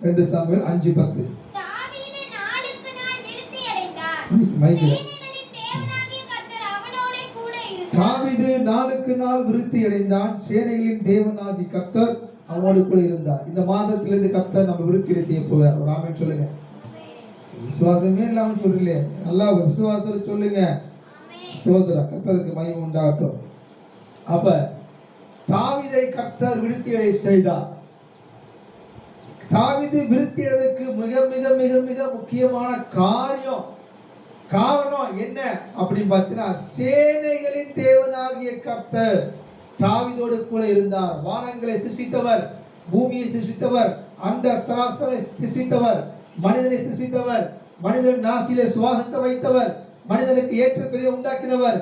2 Samuel 5:10. தாவீது நாளுக்கு நாள் விருத்தி அடைந்தார். மைக்கேல் சேனைகளின் தேவனாகிய கர்த்தர் அவனோடு கூட இருந்தார். தாவீது நாளுக்கு நாள் விருத்தி அடைந்தான், சேனைகளின் தேவனாகிய கர்த்தர் அவனோடு கூட இருந்தார். இந்த மாதத்திலிருந்து கர்த்தர் நம்ம விருத்தி செய்ய போகிறார். ஒரு ஆமென் சொல்லுங்க. விசுவாசமே இல்லாம சொல்றீங்களே, நல்லா விசுவாசத்தோட சொல்லுங்க. ஸ்தோத்திரம். கர்த்தருக்கு மகிமை உண்டாகட்டும். அப்ப தாவீதை கர்த்தர் விருத்தியடை செய்தார். தாவீது விருத்தியடைவதற்கு மிக மிக மிக மிக முக்கியமான காரணம் என்ன அப்படின்னு பார்த்தீங்கன்னா, சேனைகளின் தேவனாகிய கர்த்தர் தாவீதோடு கூட இருந்தார். வானங்களை சிருஷ்டித்தவர், பூமியை சிருஷ்டித்தவர், அண்ட சராசரை சிருஷ்டித்தவர், மனிதனை சிருஷ்டித்தவர், மனிதன் நாசிலே சுவாசத்தை வைத்தவர், மனிதனுக்கு ஏற்ற துணையை உண்டாக்கினவர்,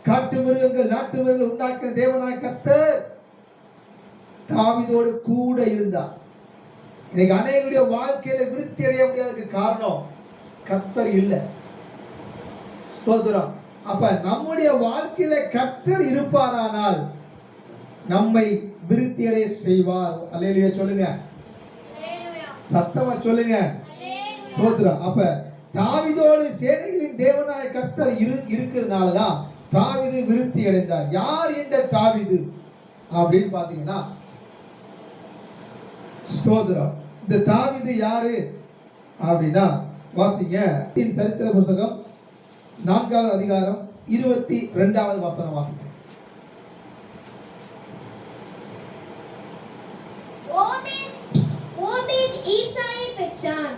காட்டு மிருகங்கள் நாட்டு மிருகங்கள் உண்டாக்கின தேவனாய் கர்த்தர் தாவீதோடு கூட இருந்தார். இன்னைக்கு அநேகருடைய வாழ்க்கையில விருத்தி அடைய முடியாததுக்கு காரணம் கர்த்தர் இல்லை. ஸ்தோத்திரம். அப்ப நம்முடைய வாழ்க்கையில கர்த்தர் இருப்பாரானால் நம்மை விருத்தி அடைய செய்வார். அல்லேலூயா சொல்லுங்க, சத்தமா சொல்லுங்க. ஸ்தோத்திரம். அப்ப தாவீதோடு சேனைகளின் தேவனாய கர்த்தர் இருக்கிறதுனாலதான் தாவீது விருத்தி அடைந்தார். யார் இந்த தாவீது அப்படின்னு பாத்தீங்கன்னா, ஸ்தோத்திரம், இந்த தாவீது யாரு அப்படின்னா வாசிங்க. சரித்திர புஸ்தகம் 4வது அதிகாரம் 22வது வசனம் வாசிங்க. ஓபேத் ஈசாயை பெற்றான்.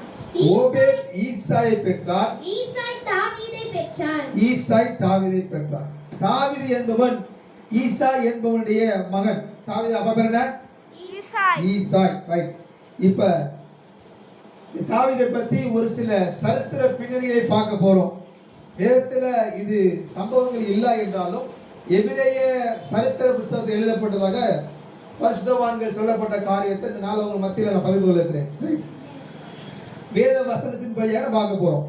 ஓபேத் ஈசாயை பெற்றார். ஈசாய் தாவீதை பெற்றான். ஈசாய் தாவீதை பெற்றார். தாவீது என்பவன் ஈசாய் என்பவனுடைய மகன். தாவீது அப்பா பேர் என்ன? ஈசாய். ரைட். இப்ப தாவீதை பத்தி ஒரு சில சரித்திர பின்னணிகளை பார்க்க போறோம். வேதத்துல இது சம்பவங்கள் இல்லை என்றாலும் எபிரேய சரித்திர புஸ்தகத்தில் எழுதப்பட்டதாக பரிசுத்தவான்கள் சொல்லப்பட்ட காரியத்தை இந்த நாள் உங்க மத்தியில் நான் பகிர்ந்து கொள்கிறேன். வேத வசனத்தின் படியாக பார்க்க போறோம்.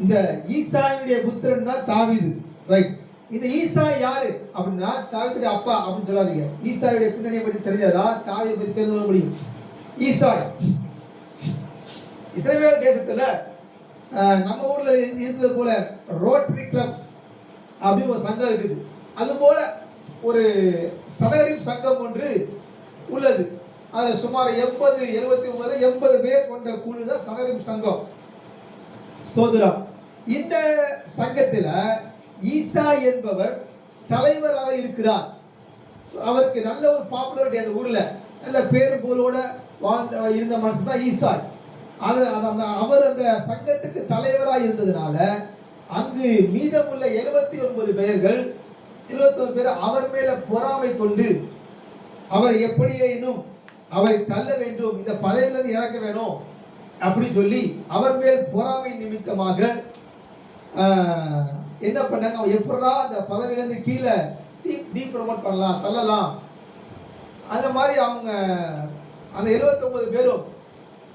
இந்த ஈசாயுடைய புத்திரன் தான் தாவீது. ரைட். இந்த ஈசாய் யாரு அப்படின்னா தாவீதுடைய அப்பா அப்படின்னு சொல்லாதீங்க. ஈசாயுடைய பின்னணியை பற்றி தெரிஞ்சதா தாவீதை பற்றி தெரிந்து கொள்ள முடியும். ஈசாய் இஸ்ரவேல் தேசத்துல நம்ம ஊர்ல இருந்தது போல ரோட்டரி கிளப்ஸ் அப்படின்னு ஒரு சங்கம் இருக்குது. அது போல ஒரு சனகரிப் சங்கம் ஒன்று உள்ளது. அது சுமார் 80 பேர் கொண்ட குழு தான் சனகரிப் சங்கம். ஸ்தோத்திரம். இந்த சங்கத்தில் ஈசாய் என்பவர் தலைவராக இருக்கிறார். அவருக்கு நல்ல ஒரு பாப்புலாரிட்டி அந்த ஊர்ல, நல்ல பேரு போலோட வாழ்ந்த இருந்த மனுஷன் தான் ஈசாய். அவர் அந்த சங்கத்துக்கு தலைவராக இருந்ததுனால அங்கு மீதமுள்ள 79 பேர்கள் 71 பேர் அவர் மேல பொறாமை கொண்டு அவர் எப்படியேனும் அவரை தள்ள வேண்டும், இந்த பதவியிலிருந்து இறக்க வேணும் அப்படின்னு சொல்லி அவர் மேல் பொறாமை நிமித்தமாக என்ன பண்ணாங்க, எப்படா அந்த பதவியிலிருந்து கீழே டீப்ரமோட் பண்ணலாம், தள்ளலாம், அந்த மாதிரி அவங்க அந்த 79 பேரும்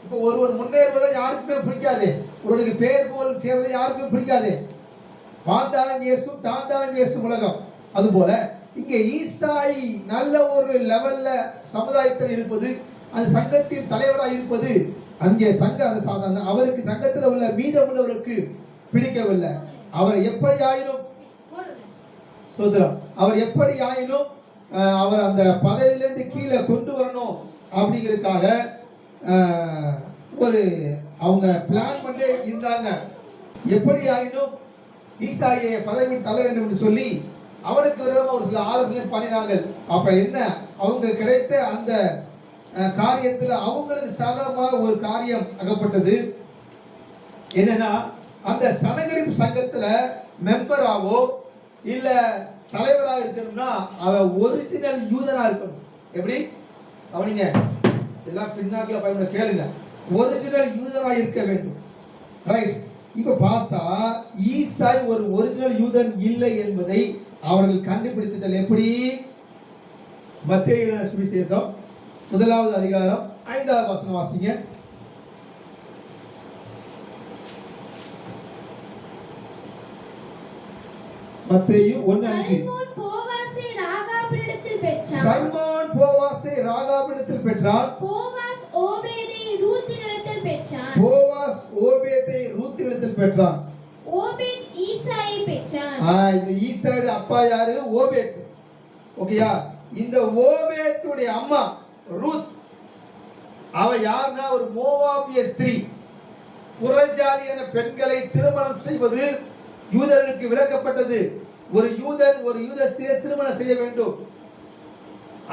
இப்போ ஒருவர் முன்னேறுவதை யாருக்குமே பிடிக்காது, ஒருவருக்கு பேர் புகழ் சேர்வதை யாருக்குமே பிடிக்காது. வாழ்ந்தாலும் இயேசும் தாழ்ந்தாலும் இயேசும் உலகம். அதுபோல இங்கே ஈசாய் நல்ல ஒரு லெவல்ல சமுதாயத்தில் இருப்பது, அந்த சங்கத்தின் தலைவராக இருப்பது, அங்கே அவருக்கு சங்கத்தில் உள்ள மீதம் உள்ளவருக்கு பிடிக்கவில்லை. அவர் எப்படி ஆயினும் சோதரம், அவர் எப்படி ஆயினும் அவர் அந்த பதவியிலிருந்து கீழே கொண்டு வரணும் அப்படிங்கிறதுக்காக ஒரு அவங்க பிளான் பண்ணி இருந்தாங்க. எப்படி ஆயினும் ஈசாயை பதவி தள்ள வேண்டும் என்று சொல்லி அவனுக்கு விரோதமாக ஒரு சில ஆலோசனை பண்ணினாங்க. அப்ப என்ன, அவங்க கிடைத்த அந்த காரியத்தில் அவங்களுக்கு சாதகமாக ஒரு காரியம் அகப்பட்டது. என்னன்னா, அந்த சனகரிப் சங்கத்துல மெம்பராவோ இல்ல தலைவராக இருக்கணும்னா அவன் ஒரிஜினல் யூதனா இருக்கணும். எப்படி அவனிங்க எல்லாம் பின்னாக்கில பயன்பட கேளுங்க, ஒரிஜினல் யூதனா இருக்க வேண்டும். ரைட். இப்ப பார்த்தா ஈசாய் ஒரு ஒரிஜினல் யூதன் இல்லை என்பதை அவர்கள் கண்டுபிடித்தல் எப்படி? மத்தேயு சுவிசேஷம் 1வது அதிகாரம் 5வது வசனம் வாசிங்க. மத்தேயு 1:5. சல்மோன் போவாசை ராகாபிடத்தில் பெற்றார். போவாஸ் ஓபேதை பெற்றான். ஓபேத் ஈசாயை பெற்றான். இந்த ஈசாயுடைய அப்பா யாரு? ஓபேத். ஓகேயா? இந்த ஓபேத்துடைய அம்மா ரூத், அவ யாருன்னா ஒரு மோவாபிய ஸ்திரீ. புறஜாதியான பெண்களை திருமணம் செய்வது யூதர்களுக்கு விலக்கப்பட்டது. ஒரு யூதன் ஒரு யூத ஸ்திரியை திருமணம் செய்ய வேண்டும்,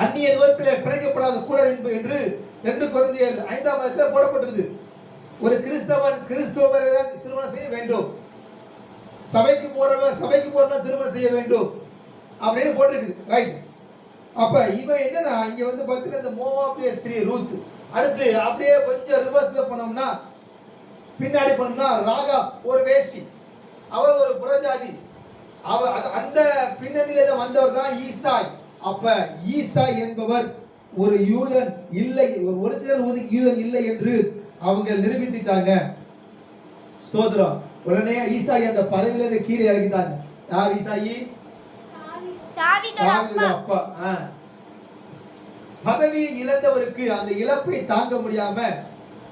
அந்நிய நுகத்திலே பிணைக்கப்படாத கூடாது என்று 2 கொரிந்தியர் 5ஆம் அதிகாரத்தில் போடப்பட்டது. ஒரு கிறிஸ்தவன் கிறிஸ்தவரை தான் திருமணம் செய்ய வேண்டும், சபைக்கு போறவன் திருமணம் செய்ய வேண்டும் அப்படின்னு போட்டிருக்கு. ரைட். அப்ப இவன் என்னன்னா இங்க வந்து பார்த்தீங்கன்னா இந்த மோவாபிய ஸ்திரீ ரூத். அடுத்து அப்படியே கொஞ்சம் ரிவர்ஸ்ல போனோம்னா, பின்னாடி போனோம்னா ராகா ஒரு வேசி, அவ ஒரு புறஜாதி. அவ அந்த பின்னணியில வந்தவர் தான் ஈசாய். அப்ப ஈசாய் என்பவர் ஒரு யூதன் இல்லை, ஒரு ஒரிஜினல் யூதன் இல்லை என்று அவங்க நிரூபித்துட்டாங்க. ஸ்தோத்திரம். உடனே ஈசாய் அந்த பதவியிலிருந்து கீழே இறங்கிட்டாங்க. யார் ஈசாயி? தாவீதோட அப்பா. பதவி இழந்தவருக்கு அந்த இழப்பை தாங்க முடியாம,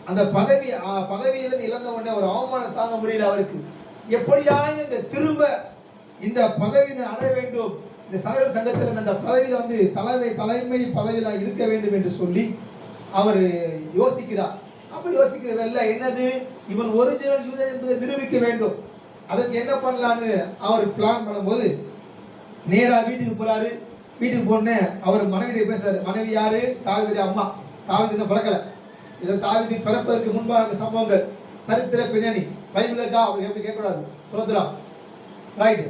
அந்த பதவியிலிருந்து இழந்த உடனே ஒரு அவமானம் தாங்க முடியல அவருக்கு. எப்படியாயும் இந்த திரும்ப இந்த பதவியை அடைய வேண்டும், இந்த சலர் சங்கத்தில் அந்த பதவியில வந்து தலைமை பதவியில இருக்க வேண்டும் என்று சொல்லி அவர் யோசிக்கிறார். அப்ப யோசிக்கிற வேலை என்னது? இவன் ஒரிஜினல் யூதன் என்பதை நிரூபிக்க வேண்டும். அதற்கு என்ன பண்ணலான்னு அவர் பிளான் பண்ணும்போது நேரா வீட்டுக்கு போறாரு. வீட்டுக்கு போன அவர் மனைவியை பேசுறாரு. மனைவி யாரு? தாவீதுடைய அம்மா. தாவீது பிறக்கல. இதை தாவீது பிறப்பதற்கு முன்பாக சம்பவங்கள், சரித்திர பின்னணி பைபிள் இருக்கா அவங்க எப்படி கேட்கக்கூடாது. சோதரம். ரைட்.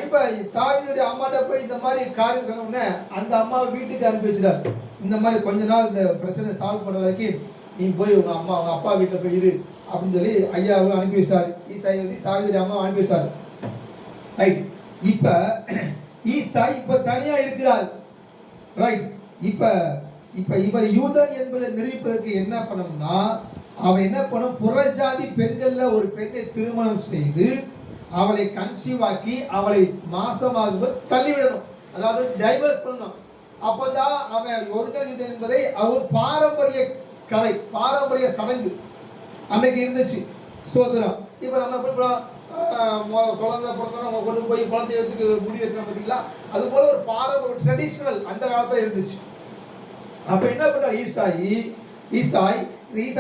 இப்ப தாவீதுடைய அம்மாட்ட போய் இந்த மாதிரி காரியம் சொன்ன உடனே அந்த அம்மாவை வீட்டுக்கு அனுப்பி வச்சுட்டார். இந்த மாதிரி கொஞ்ச நாள் இந்த பிரச்சனை சால்வ் பண்ண வரைக்கும் நீ போய் உங்க அப்பா வீட்டில் போய் இரு அப்படின்னு சொல்லி ஐயாவை அனுப்பி வச்சாரு. ஈசாய் வந்து தாவீதுடைய அம்மாவை அனுப்பி வச்சாரு. ரைட். இப்ப ஈசாய் இப்ப தனியா இருக்கிறார். ரைட். இப்ப இவர் யூதன் என்பதை நிரூபிப்பதற்கு என்ன பண்ணணும்னா, அவன் என்ன பண்ணும்? புறஜாதி பெண்கள்ல ஒரு பெண்ணை திருமணம் செய்து அவளை கன்சீவ் ஆக்கி அவளை மாசமாகும்போது தள்ளிவிடணும், அதாவது டைவர்ஸ் பண்ணணும். அப்பதான் அவன் ஒரிஜினல் யூதன் என்பதை அவர் பாரம்பரிய கதை, பாரம்பரிய சடங்கு அன்னைக்கு இருந்துச்சு. ஸ்தோத்திரம். இப்ப நம்ம எப்படி குழந்தை பிறந்தோம் அவங்க கொண்டு போய் குழந்தைய எடுத்துக்கு முடி வைக்கிறோம் பார்த்தீங்களா, அது போல ஒரு பாரம்பரிய ட்ரெடிஷனல் அந்த காலத்துல இருந்துச்சு. அப்ப என்ன பண்றாரு ஈசாய்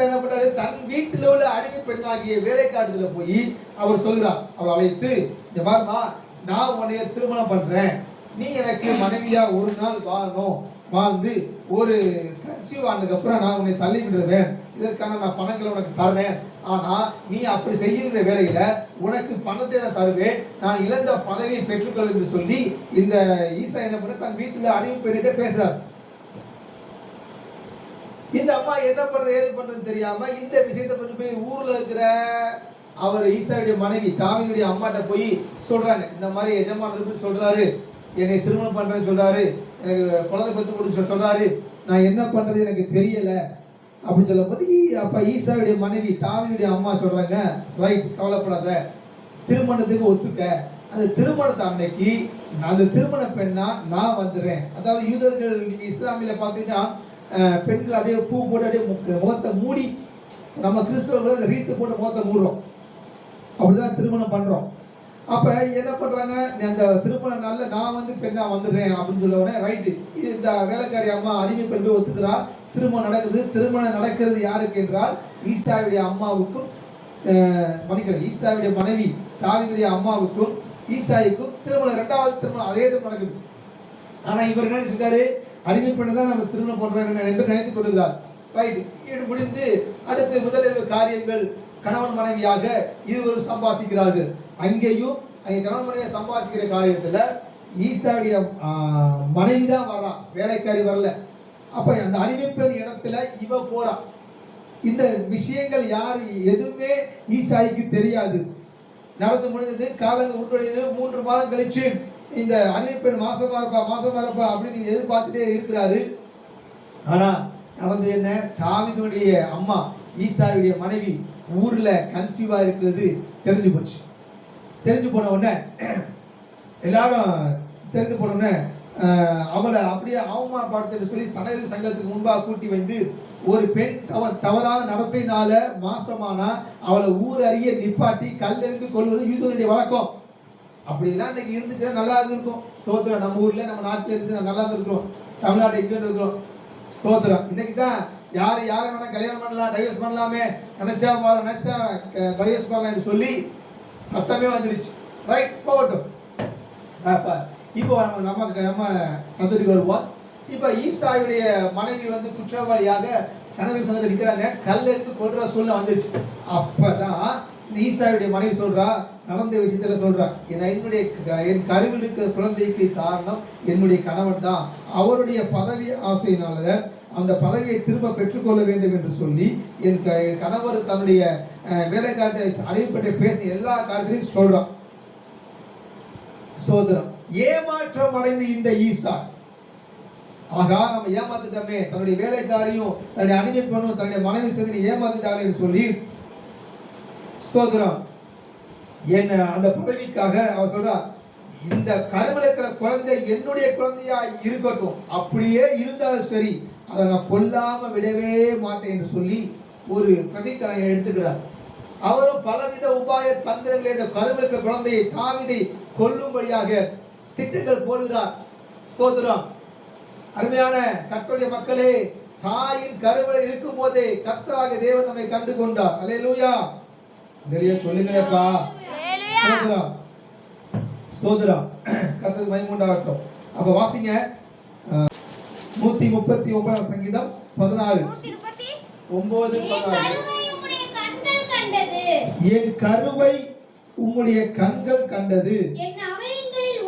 என்ன பண்றாரு? தன் வீட்டில் உள்ள அடிமை பெண்ணாகிய வேலைக்காட்டுல போய் அவர் சொல்கிறார். அவர் அழைத்து, இந்த பாருமா, நான் உன்னைய திருமணம் பண்றேன், நீ எனக்கு மனைவியா ஒரு நாள் வாழணும், வாழ்ந்து ஒரு கன்சீவ் ஆனதுக்கு அப்புறம் நான் உன்னை தள்ளி விடுவேன், இதற்கான நான் பணங்களை உனக்கு தருவேன், ஆனா நீ அப்படி செய்கிற வேலையில உனக்கு பணத்தை நான் தருவேன், நான் இழந்த பதவியை பெற்றுக்கொள் என்று சொல்லி இந்த ஈசா என்ன பண்ண தன் வீட்டுல அடிமை பெண்ணிட்ட பேசுறார். இந்த அம்மா என்ன பண்றது ஏது பண்றதுன்னு தெரியாம இந்த விஷயத்தை கொஞ்சம் போய் ஊர்ல இருக்கிற அவர் ஈசாவுடைய மனைவி தாவீதுடைய அம்மாட்ட போய் சொல்றாங்க. இந்த மாதிரி எஜமானது சொல்றாரு, என்னை திருமணம் பண்றேன்னு சொல்றாரு, எனக்கு குழந்தை பெற்று கொடுத்து சொல்றாரு, நான் என்ன பண்றது எனக்கு தெரியல அப்படின்னு சொல்லும் போது அப்ப ஈசாவுடைய மனைவி தாவீதுடைய அம்மா சொல்றாங்க, ரைட், கவலைப்படாத, திருமணத்துக்கு ஒத்துக்க, அந்த திருமணத்தை அன்னைக்கு அந்த திருமண பெண்ணா நான் வந்துடுறேன். அதாவது யூதர்கள் நீங்க இஸ்லாமில பாத்தீங்கன்னா பெண்கள் அப்படியே பூ போட்டு அப்படியே முகத்தை மூடி, நம்ம கிறிஸ்தவர்கள் அந்த ரீத்து போட்டு முகத்தை மூடுறோம், அப்படிதான் திருமணம் பண்றோம். அப்ப என்ன பண்றாங்க, அந்த திருமண நாள்ல நான் வந்து பெண்ணா வந்துடுறேன் அப்படின்னு சொல்ல உடனே ரைட்டு, இந்த வேலைக்காரி அம்மா அடிமை பெண் போய் ஒத்துக்கிறா, திருமணம் நடக்குது. திருமணம் நடக்கிறது யாருக்கு என்றால் ஈசாவுடைய அம்மாவுக்கும் ஈசாவுடைய மனைவி தாவீதுடைய அம்மாவுக்கும் ஈசாய்க்கும் திருமணம், 2வது திருமணம், அதே திருமணம் நடக்குது. ஆனா இவர் என்ன நினைச்சிருக்காரு, அடிமை பெண்ணை தான் நம்ம திருமணம் பண்றாங்க என்று நினைத்துக் கொள்கிறார். ரைட். இது முடிந்து அடுத்து முதலிரவு காரியங்கள், கணவன் மனைவியாக இருவரும் சம்பாதிக்கிறார்கள். அங்கேயும் கணவன் மனைவியை சம்பாதிக்கிற காரியத்துல ஈசாவுடைய மனைவி தான் வர்றான், வேலைக்காரி வரல. அப்ப அந்த அடிமை பெண் இடத்துல இவ போறா. இந்த விஷயங்கள் யாரு எதுவுமே ஈசாய்க்கு தெரியாது. நடந்து முடிந்தது, காலங்கள் உருப்படியது. 3 மாதம் கழிச்சு இந்த அடிமை பெண் மாசமா இருப்பா அப்படின்னு நீங்க எதிர்பார்த்துட்டே இருக்கிறாரு. ஆனா நடந்து என்ன, தாவீதுடைய அம்மா ஈசாவுடைய மனைவி ஊர்ல கன்சீவா இருக்கிறது தெரிஞ்சு போச்சு. தெரிஞ்சு போன உடனே எல்லாரும் தெரிஞ்சு போன உடனே அவளை அப்படியே அவமானப்படுத்த சொல்லி சனகர் சங்கத்துக்கு முன்பாக கூட்டி வந்து ஒரு பெண் தவறான நடத்தையினால மாசமானா அவளை ஊர் அறிய நிப்பாட்டி கல்லெறிந்து கொள்வது யூதருடைய வழக்கம். அப்படிலாம் இன்னைக்கு இருந்துச்சுன்னா நல்லா இருந்திருக்கும். ஸ்தோத்திரம். நம்ம ஊர்ல நம்ம நாட்டில் இருந்து நல்லா இருந்திருக்கிறோம். தமிழ்நாட்டை இங்க இருந்திருக்கிறோம். ஸ்தோத்திரம். இன்னைக்கு தான் யாரை வேணா கல்யாணம் பண்ணலாம், டைவர்ஸ் பண்ணலாமே, நினைச்சா டைவர்ஸ் பண்ணலாம் சொல்லி சத்தமே வந்துருச்சு. ரைட், போகட்டும். இப்போ நம்ம சந்ததிக்கு வருவோம். இப்போ ஈசாயுடைய மனைவி வந்து குற்றவாளியாக சனவீர் சங்கத்தில் நிற்கிறாங்க. கல்லெடுத்து கொல்ற சூழ்நிலை வந்துருச்சு. அப்பதான் ஈசாயுடைய மனைவி சொல்றா, நடந்த விஷயத்துல சொல்றா, என் கருவில் இருக்கிற குழந்தைக்கு காரணம் என்னுடைய கணவன் தான். அவருடைய பதவி ஆசையினால அந்த பதவியை திரும்ப பெற்றுக்கொள்ள வேண்டும் என்று சொல்லி என் கணவர் தன்னுடைய வேலைக்காட்டை அடைப்பட்ட பேசின எல்லா காரியத்திலையும் சொல்றான். சோதரம். ஏமாற்றம் அடைந்த இந்த ஈசா, ஆகா நம்ம ஏமாத்துட்டோமே, தன்னுடைய வேலைக்காரியும் தன்னுடைய அடிமை பண்ணும் தன்னுடைய மனைவி சேர்ந்து ஏமாத்துட்டாங்க சொல்லி ஸ்தோத்திரம். என்ன அந்த பதவிக்காக அவர் சொல்றா, இந்த கருவில் இருக்கிற குழந்தை என்னுடைய குழந்தையா இருக்கட்டும், அப்படியே இருந்தாலும் சரி, அதை நான் கொல்லாம விடவே மாட்டேன் என்று சொல்லி ஒரு பிரதிக்கனை எடுத்துக்கிறார். அவரும் பலவித உபாய தந்திரங்களை இந்த கருவில் இருக்கிற குழந்தையை தாவீதை கொல்லும்படியாக திட்டங்கள் போடுகிறார். ஸ்தோத்திரம். அருமையான கர்த்தருடைய மக்களே, தாயின் கருவில் இருக்கும் போதே கர்த்தராகிய தேவன் நம்மை கண்டு கொண்டார். அல்லேலூயா. சொல்லுங்களேப்பா. ஸ்தோத்திரம். ஸ்தோத்திரம். கர்த்தருக்கு மகிமை உண்டாகட்டும். அப்ப வாசிங்க 139 சங்கீதம் 16 என் கருவை உம்முடைய கண்கள் கண்டது, என் அவயங்களில்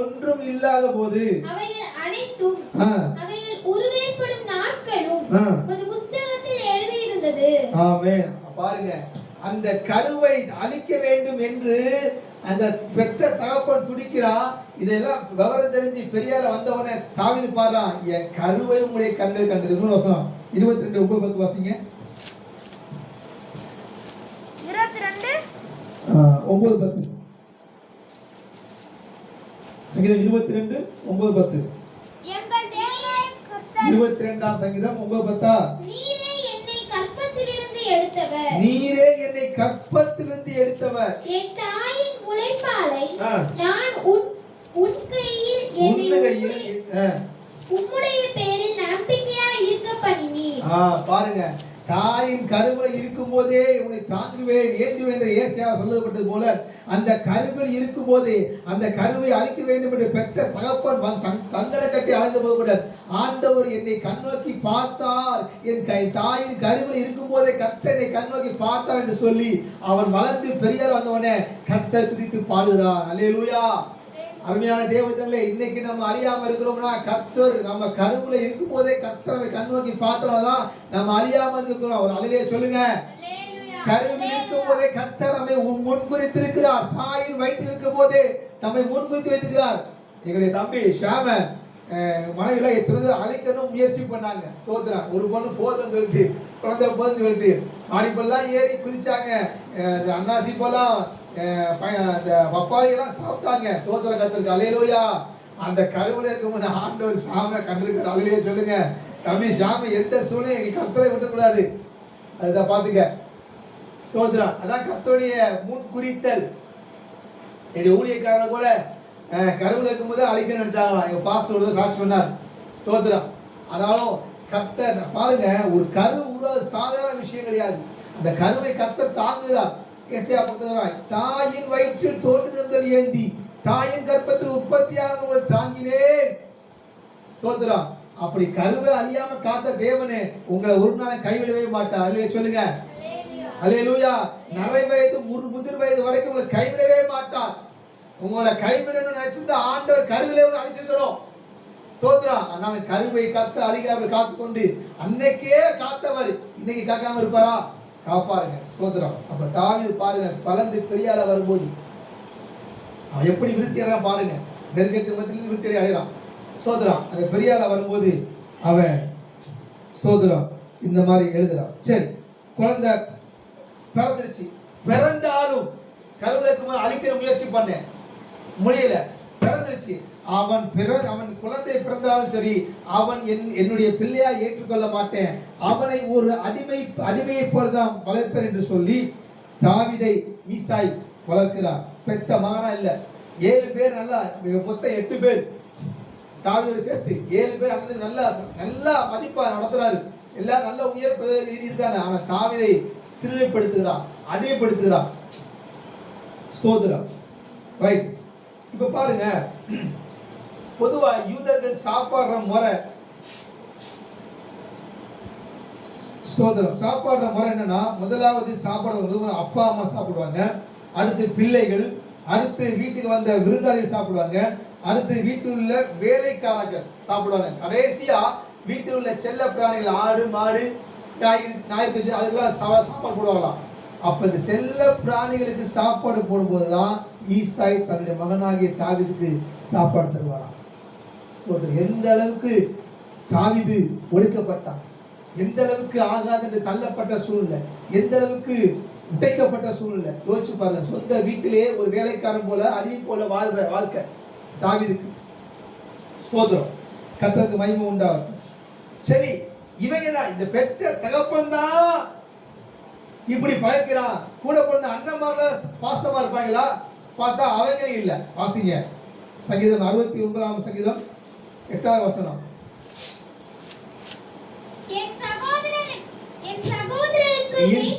ஒன்றும் இல்லாத போது அவைகள் அனைத்தும் அவைகள் உருவேற்படும் நாட்களும் ஒரு புத்தகத்தில் எழுதியிருந்தது. ஆமென். பாருங்க, அந்த கருவை அழிக்க வேண்டும் என்று அந்த பெத்த தகப்பன் துடிக்கிறா. இதெல்லாம் விவரம் தெரிஞ்சு பெரியார வந்தவனே தாவீது பாடுறான், என் கருவை உங்களுடைய கண்கள் கண்டது. 22:9-10 வாசிங்க. 22:9-10 சங்கீதம் 22:9-10. 22ஆம் சங்கீதம் 9:10. நீரே என்னை கற்பத்திலிருந்து எடுத்தவர், என் தாயின் முளைப்பாலை நான் உன் கையில் உம்முடைய பேரில் நம்பிக்கையாய் இருக்க பண்ணினீர். பாருங்க, தாயின் கருவில் இருக்கும் போதே உன்னை தாங்குவேன் ஏந்துவேன் என்று ஏசாயா சொல்லப்பட்டது போல, அந்த கருவில் இருக்கும் போதே அந்த கருவை அழிக்க வேண்டும் என்று பெற்ற தகப்பன் கந்தரை கட்டி அழைந்த போது கூட ஆண்டவர் என்னை கண்ணோக்கி பார்த்தார், என் தாயின் கருவில் இருக்கும் போதே கர்த்தர் என்னை கண்ணோக்கி பார்த்தார் என்று சொல்லி அவன் வளர்ந்து பெரியார் வந்தவனே கர்த்தர் துதித்து பாடுகிறார். அல்லேலூயா. அருமையான தேவஜனங்களே, இன்னைக்கு நம்ம அறியாம இருக்கிறோம்னா கர்த்தர் நம்ம கருவுல இருக்கும் போதே கர்த்தரை கண்ணோக்கி பார்த்தனாலதான் நம்ம அறியாம இருக்கிறோம். ஒரு அல்லேலூயா சொல்லுங்க. கருவில் இருக்கும் போதே கர்த்தர் நம்மை முன்குறித்திருக்கிறார். தாயின் வயிற்றில் இருக்கும் போதே நம்மை முன்குறித்து வைத்திருக்கிறார். எங்களுடைய தம்பி ஷாம மனைவில எத்தனை அழைக்கணும் முயற்சி பண்ணாங்க. ஸ்தோத்திரம். ஒரு பொண்ணு போதும் சொல்லிட்டு, குழந்தை போதும் சொல்லிட்டு மாடிப்பெல்லாம் ஏறி குதிச்சாங்க. அன்னாசி போலாம் பப்பாளி எல்லாம் சாப்பிட்டாங்க. ஸ்தோத்திரம் கர்த்தருக்கு. அல்லேலூயா. அந்த கருவுல இருக்கும்போது ஆண்டவர் சாம கண்டிருக்கிற. அல்லேலூயா சொல்லுங்க. தம்பி ஷாம எந்த சூழ்நிலை எங்க கர்த்தரை விட்டக்கூடாது. அதுதான் பாத்துக்க. ஸ்தோத்திரம். அதான் கர்த்தருடைய முன் குறித்தல். என்னுடைய ஊழியக்காரர் கூட கருவுல இருக்கும்போது அழிக்க நினைச்சாங்களாம். எங்க பாஸ்டர் சாட்சி சொன்னார். ஸ்தோத்திரம். ஆனாலும் கர்த்தர் பாருங்க, ஒரு கரு உருவாது சாதாரண விஷயம் கிடையாது. அந்த கருவை கர்த்தர் தாங்குகிறார். தாயின் வயிற்றில் தோன்றுதல் ஏந்தி தாயின் கர்ப்பத்தில் உற்பத்தியாக தாங்கினேன். ஸ்தோத்திரம். அப்படி கருவை அழியாம காத்த தேவனே உங்களை ஒரு நாள் கைவிடவே மாட்டார். அல்லேலூயா சொல்லுங்க. அல்லேலூயா. நரை வயது முதிர் வயது வரைக்கும் உங்களை கைவிடவே மாட்டார். உங்களை கைவிடணும்னு நினைச்சிருந்த ஆண்டவர் கருவிலே அழிச்சிருக்கணும். ஸ்தோத்திரம். ஆனால் கருவை காத்து அழிக்காம காத்துக்கொண்டு அன்னைக்கே காத்தவர் இன்னைக்கு காக்காம இருப்பாரா? காப்பாருங்க. ஸ்தோத்திரம். அப்ப தாவீது பாருங்க, பலந்து பெரியால வரும்போது அவன் எப்படி விருத்தி அடைறான் பாருங்க. நெருக்கத்தின் மத்தியில் விருத்தி அடைகிறான். ஸ்தோத்திரம். அந்த பெரியால வரும்போது அவன் ஸ்தோத்திரம் இந்த மாதிரி எழுதுறான். சரி, குழந்தை பிறந்துருச்சு. பிறந்தாலும் கருவிற்கு அழிக்கிற முயற்சி பண்ணேன், முடியல. பிறந்த பிறந்துருச்சு. அவன் குழந்தை பிறந்தாலும் சரி, அவன் என்னுடைய பிள்ளையா ஏற்றுக்கொள்ள மாட்டேன், அவனை ஒரு அடிமையை போலதான் வளர்ப்பேன் என்று சொல்லி தாவீதை ஈசாய் வளர்க்கிறார். பெத்த மகனா இல்ல, 7 பேர், நல்லா மொத்தம் 8 பேர் தாவீதோடு சேர்த்து 7 பேர் அந்த நல்லா மதிப்பா நடத்துறாரு. எல்லாம் நல்ல உயர் இருக்காங்க. ஆனா தாவீதை சிறுமைப்படுத்துகிறான், அடிமைப்படுத்துகிறான். ஸ்தோத்திரம். ரைட். இப்ப பாருங்க, பொதுவா யூதர்கள் சாப்பாடுற முறை, ஸ்தோத்திரம், சாப்பாடுற முறை என்னன்னா, முதலாவது சாப்பாடு அப்பா அம்மா சாப்பிடுவாங்க, அடுத்து பிள்ளைகள், அடுத்து வீட்டுக்கு வந்த விருந்தாளிகள் சாப்பிடுவாங்க, அடுத்து வீட்டில் உள்ள வேலைக்காரர்கள் சாப்பிடுவாங்க, கடைசியா வீட்டில் உள்ள செல்ல பிராணிகள், ஆடு மாடு நாய்க்கு அதுக்கெல்லாம் சாப்பாடு போடுவாங்களாம். அப்ப இந்த செல்ல பிராணிகளுக்கு சாப்பாடு போடும்போதுதான் ஈசாய் தன்னுடைய மகனாகிய தாவீதுக்கு சாப்பாடு தருவாராம். எந்த அளவுக்கு தாவீது ஒடுக்கப்பட்டான், எந்த அளவுக்கு ஆகாது என்று தள்ளப்பட்ட சூழ்நிலை, எந்த அளவுக்கு உடைக்கப்பட்ட சூழ்நிலை யோசிச்சு பாருங்க. சொந்த வீட்டிலேயே ஒரு வேலைக்காரன் போல, அடிமை போல வாழ்ற வாழ்க்கை தாவீதுக்கு. ஸ்தோத்திரம். கர்த்தருக்கு மகிமை உண்டாகட்டும். சரி, இவங்க தான், இந்த பெற்ற தகப்பன் தான் இப்படி பயக்கிறான். கூட பிறந்த அண்ணன்மார்ல பாசமா இருப்பாங்களா? பார்த்தா அவங்க இல்ல. வாசிங்க சங்கீதம் 69ஆம் சங்கீதம் 8வது வசனம். என்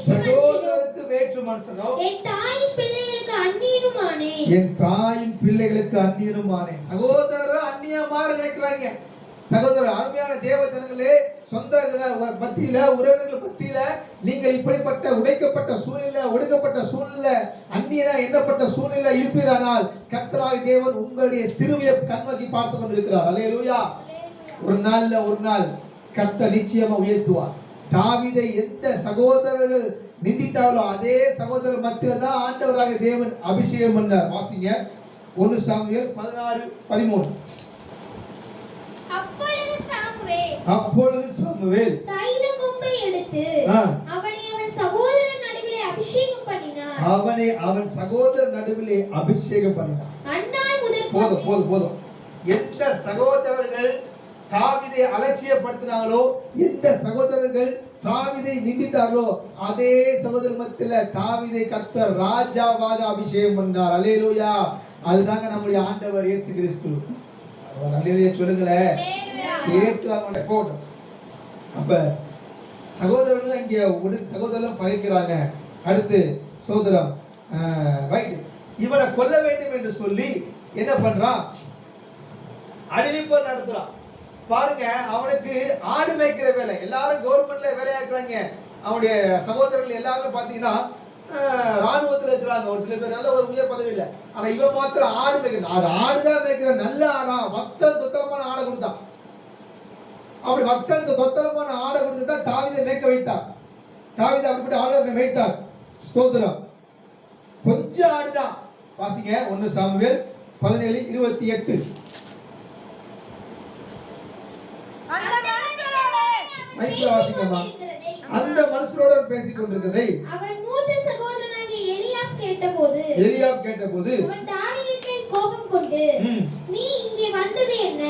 சகோதரருக்கு வேற்று மனுஷனோ, என் தாயின் பிள்ளைகளுக்கு அந்நியனுமானே. சகோதரர் அந்நியமா நினைக்கிறாங்க. சகோதரர், அருமையான தேவ ஜனங்களே, சொந்த பத்தியில, உறவினர்கள் பத்தியில நீங்கள் இப்படிப்பட்ட உடைக்கப்பட்ட சூழ்நிலை, ஒடுக்கப்பட்ட சூழ்நிலை, அந்நியனா எண்ணப்பட்ட சூழ்நிலை இருப்பீரானால் கர்த்தராகிய தேவன் உங்களுடைய சிறுமையை கண்நோக்கி பார்த்து கொண்டிருக்கிறார். அல்லேலூயா. ஒரு நாள் கர்த்தர் நிச்சயமா உயர்த்துவார். தாவீதை எந்த சகோதரர்கள் நிந்தித்தாலோ அதே சகோதரர் மத்தியில தான் ஆண்டவராகிய தேவன் அபிஷேகம் பண்ணார். வாசிங்க 1 சாமுவேல் 16:13. அப்பொழுது சாமுவேல் தைல கொம்பை எடுத்து அவனை அவன் சகோதரன் நடுவிலே அபிஷேகம் பண்ணினார். அவன் சகோதரன் நடுவிலே அபிஷேகம் பண்ணினார். அன்னாள் முதல் போதும். எந்த சகோதரர்கள் தாவீதை அலட்சியப்படுத்தினாங்களோ, எந்த சகோதரர்கள் தாவீதை நிந்தித்தார்களோ அதே சகோதரர் மத்தியில தாவீதை கர்த்தர் ராஜாவாக அபிஷேகம் பண்ணார். அல்லேலூயா. அதுதாங்க நம்முடைய ஆண்டவர் இயேசு கிறிஸ்து. அல்லேலூயா சொல்லுங்களேன். கேட்டு போட்டோம். அப்ப சகோதரர்கள் இங்க சகோதரர்கள் பகைக்கிறாங்க. அடுத்து சோதரம் ரைட், இவனை கொல்ல வேண்டும் என்று சொல்லி என்ன பண்றான்? அடிமைப்போல் நடத்துறான். பாருங்க, அவனுக்கு ஆடு மேய்க்கிற வேலை. எல்லாரும் கவர்மெண்ட்ல வேலையா இருக்கிறாங்க. அவனுடைய சகோதரர்கள் எல்லாமே பாத்தீங்கன்னா ராணுவத்தில் இருக்கிறாங்க. ஒரு சில பேர் நல்ல ஒரு உயர் பதவி இல்லை. ஆனா இவன் மாத்திரம் ஆடு மேய்க்கிறான். ஆடுதான் மேய்க்கிற நல்ல ஆடா, வத்தல் தொத்தலமான ஆடை கொடுத்தான். அப்படி வத்தல் தொத்தலமான ஆடை கொடுத்து தான் தாவீதை மேய்க்க வைத்தார். தாவீதை அப்படிப்பட்ட ஆடை மேய்த்தார். ஸ்தோத்திரம். கொஞ்சம் ஆடுதான். வாசிங்க 1 சாமுவேல் 17:28. அந்த மனுஷரோட பேசிக் கொண்டிருக்கிறதை அவன் மூத்த சகோதரனாகிய எலியாப் கேட்டபோது அவன் தாவீதின் மேல் கோபம் கொண்டு, நீ இங்கே வந்தது என்ன?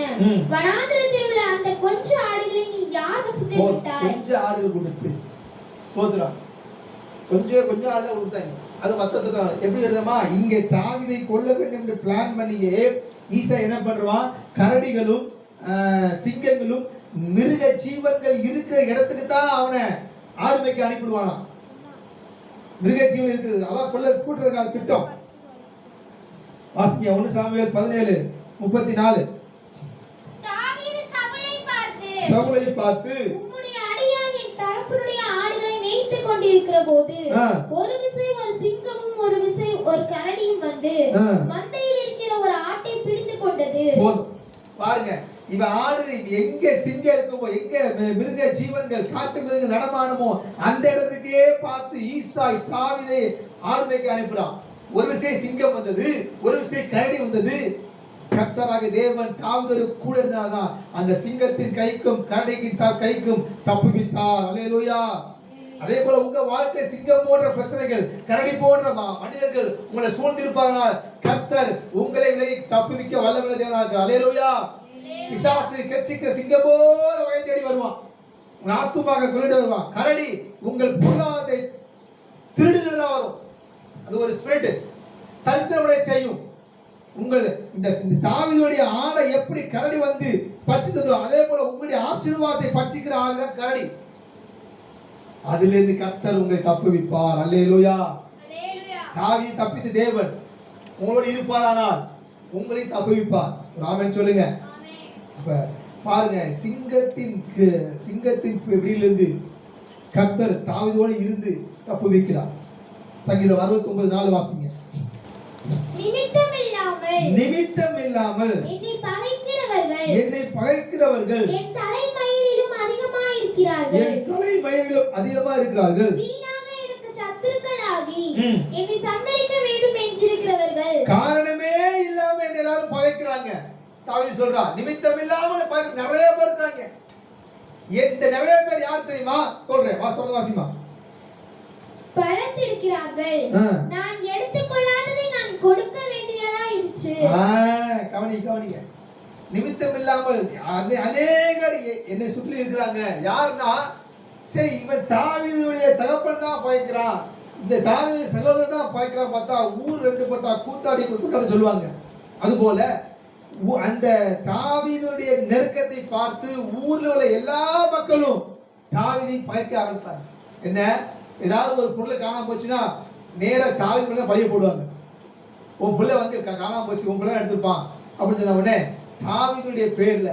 வனாந்திரத்தில் உள்ள அந்த கொஞ்ச ஆடுகளை நீ யார் வசத்தில் விட்டாய்? கொஞ்சம் ஆடுகள் கொடுத்து சோதரம் கொஞ்சம் ஆடுகள் கொடுத்தாங்க. அது மத்தத்துல எப்படி எழுதமா, இங்கே தாவீதை கொல்ல வேண்டும் என்று பிளான் பண்ணியே ஈசா என்ன பண்றான்? கரடிகளும் சிங்கங்களும் மிருக ஜீவன்கள் இருக்கிற இடத்துக்கு தான் அவனை ஆடு மேய்க்க அனுப்பிடுவானா. மிருக ஜீவன் இருக்குது, அதான் கொல்ல கூட்டுறதுக்காக திட்டம். வாசிங்க 1 சாமுவேல் 17:34. சவுலை பார்த்து உம்முடைய அடியான் என் தகப்பனுடைய ஆடுகளை மேய்த்துக் கொண்டிருக்கிற போது ஒரு விசை ஒரு சிங்கமும் ஒரு விசை ஒரு கரடியும் வந்து மந்தையில் இருக்கிற ஒரு ஆட்டை பிடித்து கொண்டது. பாருங்க, இவ ஆடு எங்க சிங்கம் இருக்குமோ, எங்க மிருக ஜீவன்கள் காட்டு மிருகங்கள் நடமாடுமோ அந்த இடத்துக்கே பார்த்து ஈசாய் தாவீதை ஆடு மேய்க்க அனுப்புறான். ஒரு விஷயம் சிங்கம் வந்தது, ஒரு விஷயம் கரடி வந்தது. கர்த்தராகிய தேவன் தாவீதோடு கூட இருந்ததால் அந்த சிங்கத்தின் கைக்கும் கரடியின் கைக்கும் தப்புவித்தார். அல்லேலூயா. அதே போல உங்க வாழ்க்கை சிங்கம் போன்ற பிரச்சனைகள், கரடி போன்ற மனிதர்கள் உங்களை சூழ்ந்திருப்பார்கள். கர்த்தர் உங்களை விலகி தப்புவிக்க வல்லமையுள்ள தேவனாக இருக்கிறார். அல்லேலூயா. பிசாசு கெர்ச்சிக்கிற சிங்கம் போல வகை தேடி வருவான், உங்கள் ஆத்துமாக கொள்ளிட வருவான். கரடி உங்கள் பொருளாதாரத்தை திருடுகிறதா வரும். அது ஒரு ஸ்பிரிட், தரித்திரமடைய செய்யும். உங்கள் இந்த தாவீதுடைய ஆடை எப்படி கரடி வந்து பட்சித்ததோ அதே போல உங்களுடைய ஆசீர்வாதத்தை பட்சிக்கிற ஆள் தான் கரடி. அதிலிருந்து கர்த்தர் உங்களை தப்புவிப்பார். அல்லேலூயா. தாவீது தப்பித்த தேவன் உங்களோடு இருப்பாரானால் உங்களை தப்புவிப்பார். ஆமென் சொல்லுங்க. அப்ப பாருங்க, சிங்கத்தின் பிடியிலிருந்து கர்த்தர் தாவீதோடு இருந்து தப்புவிக்கிறார். சங்கீதம் 69:4 வாசிங்க. நிமித்தம் இல்லாமல் என்னை பகைக்கிறவர்கள் என் தலைமயிரிலும் அதிகமா இருக்கிறார்கள். காரணமே இல்லாம என்ன எல்லாரும் பகைக்கிறாங்க. தாவீது சொல்றா, நிமித்தம் இல்லாமல் நிறைய பேர் இருக்காங்க. இந்த நிறைய பேர் யார் தெரியுமா? சொல்றேன், வாசிமா. பழத்திருக்கிறார்கள், நான் எடுத்துக்கொள்ளாததை நான் கொடுக்க வேண்டியதா இருந்துச்சு. கவனிங்க. நிமித்தம் இல்லாமல் அநேகர் என்னை சுற்றி இருக்கிறாங்க. யாருன்னா, சரி இவன் தாவீதுடைய தகப்பன் தான் பகைக்கிறான், இந்த தாவீது சகோதரன் தான் பகைக்கிறான், பார்த்தா ஊர் ரெண்டு பட்டா கூத்தாடி சொல்லுவாங்க. அதுபோல அந்த தாவீதுடைய நெருக்கத்தை பார்த்து ஊர்ல உள்ள எல்லா மக்களும் தாவீதை பகைக்க ஆரம்பித்தாங்க. என்ன, ஏதாவது ஒரு பொருளை காணாம போச்சுன்னா நேரா தாவீது மேல தான் பழிய போடுவாங்க. உன் பிள்ளை வந்து காணாம போச்சு, உன் பிள்ளை எடுத்துப்பான் அப்படின்னு சொன்ன உடனே தாவீதுடைய பேர்ல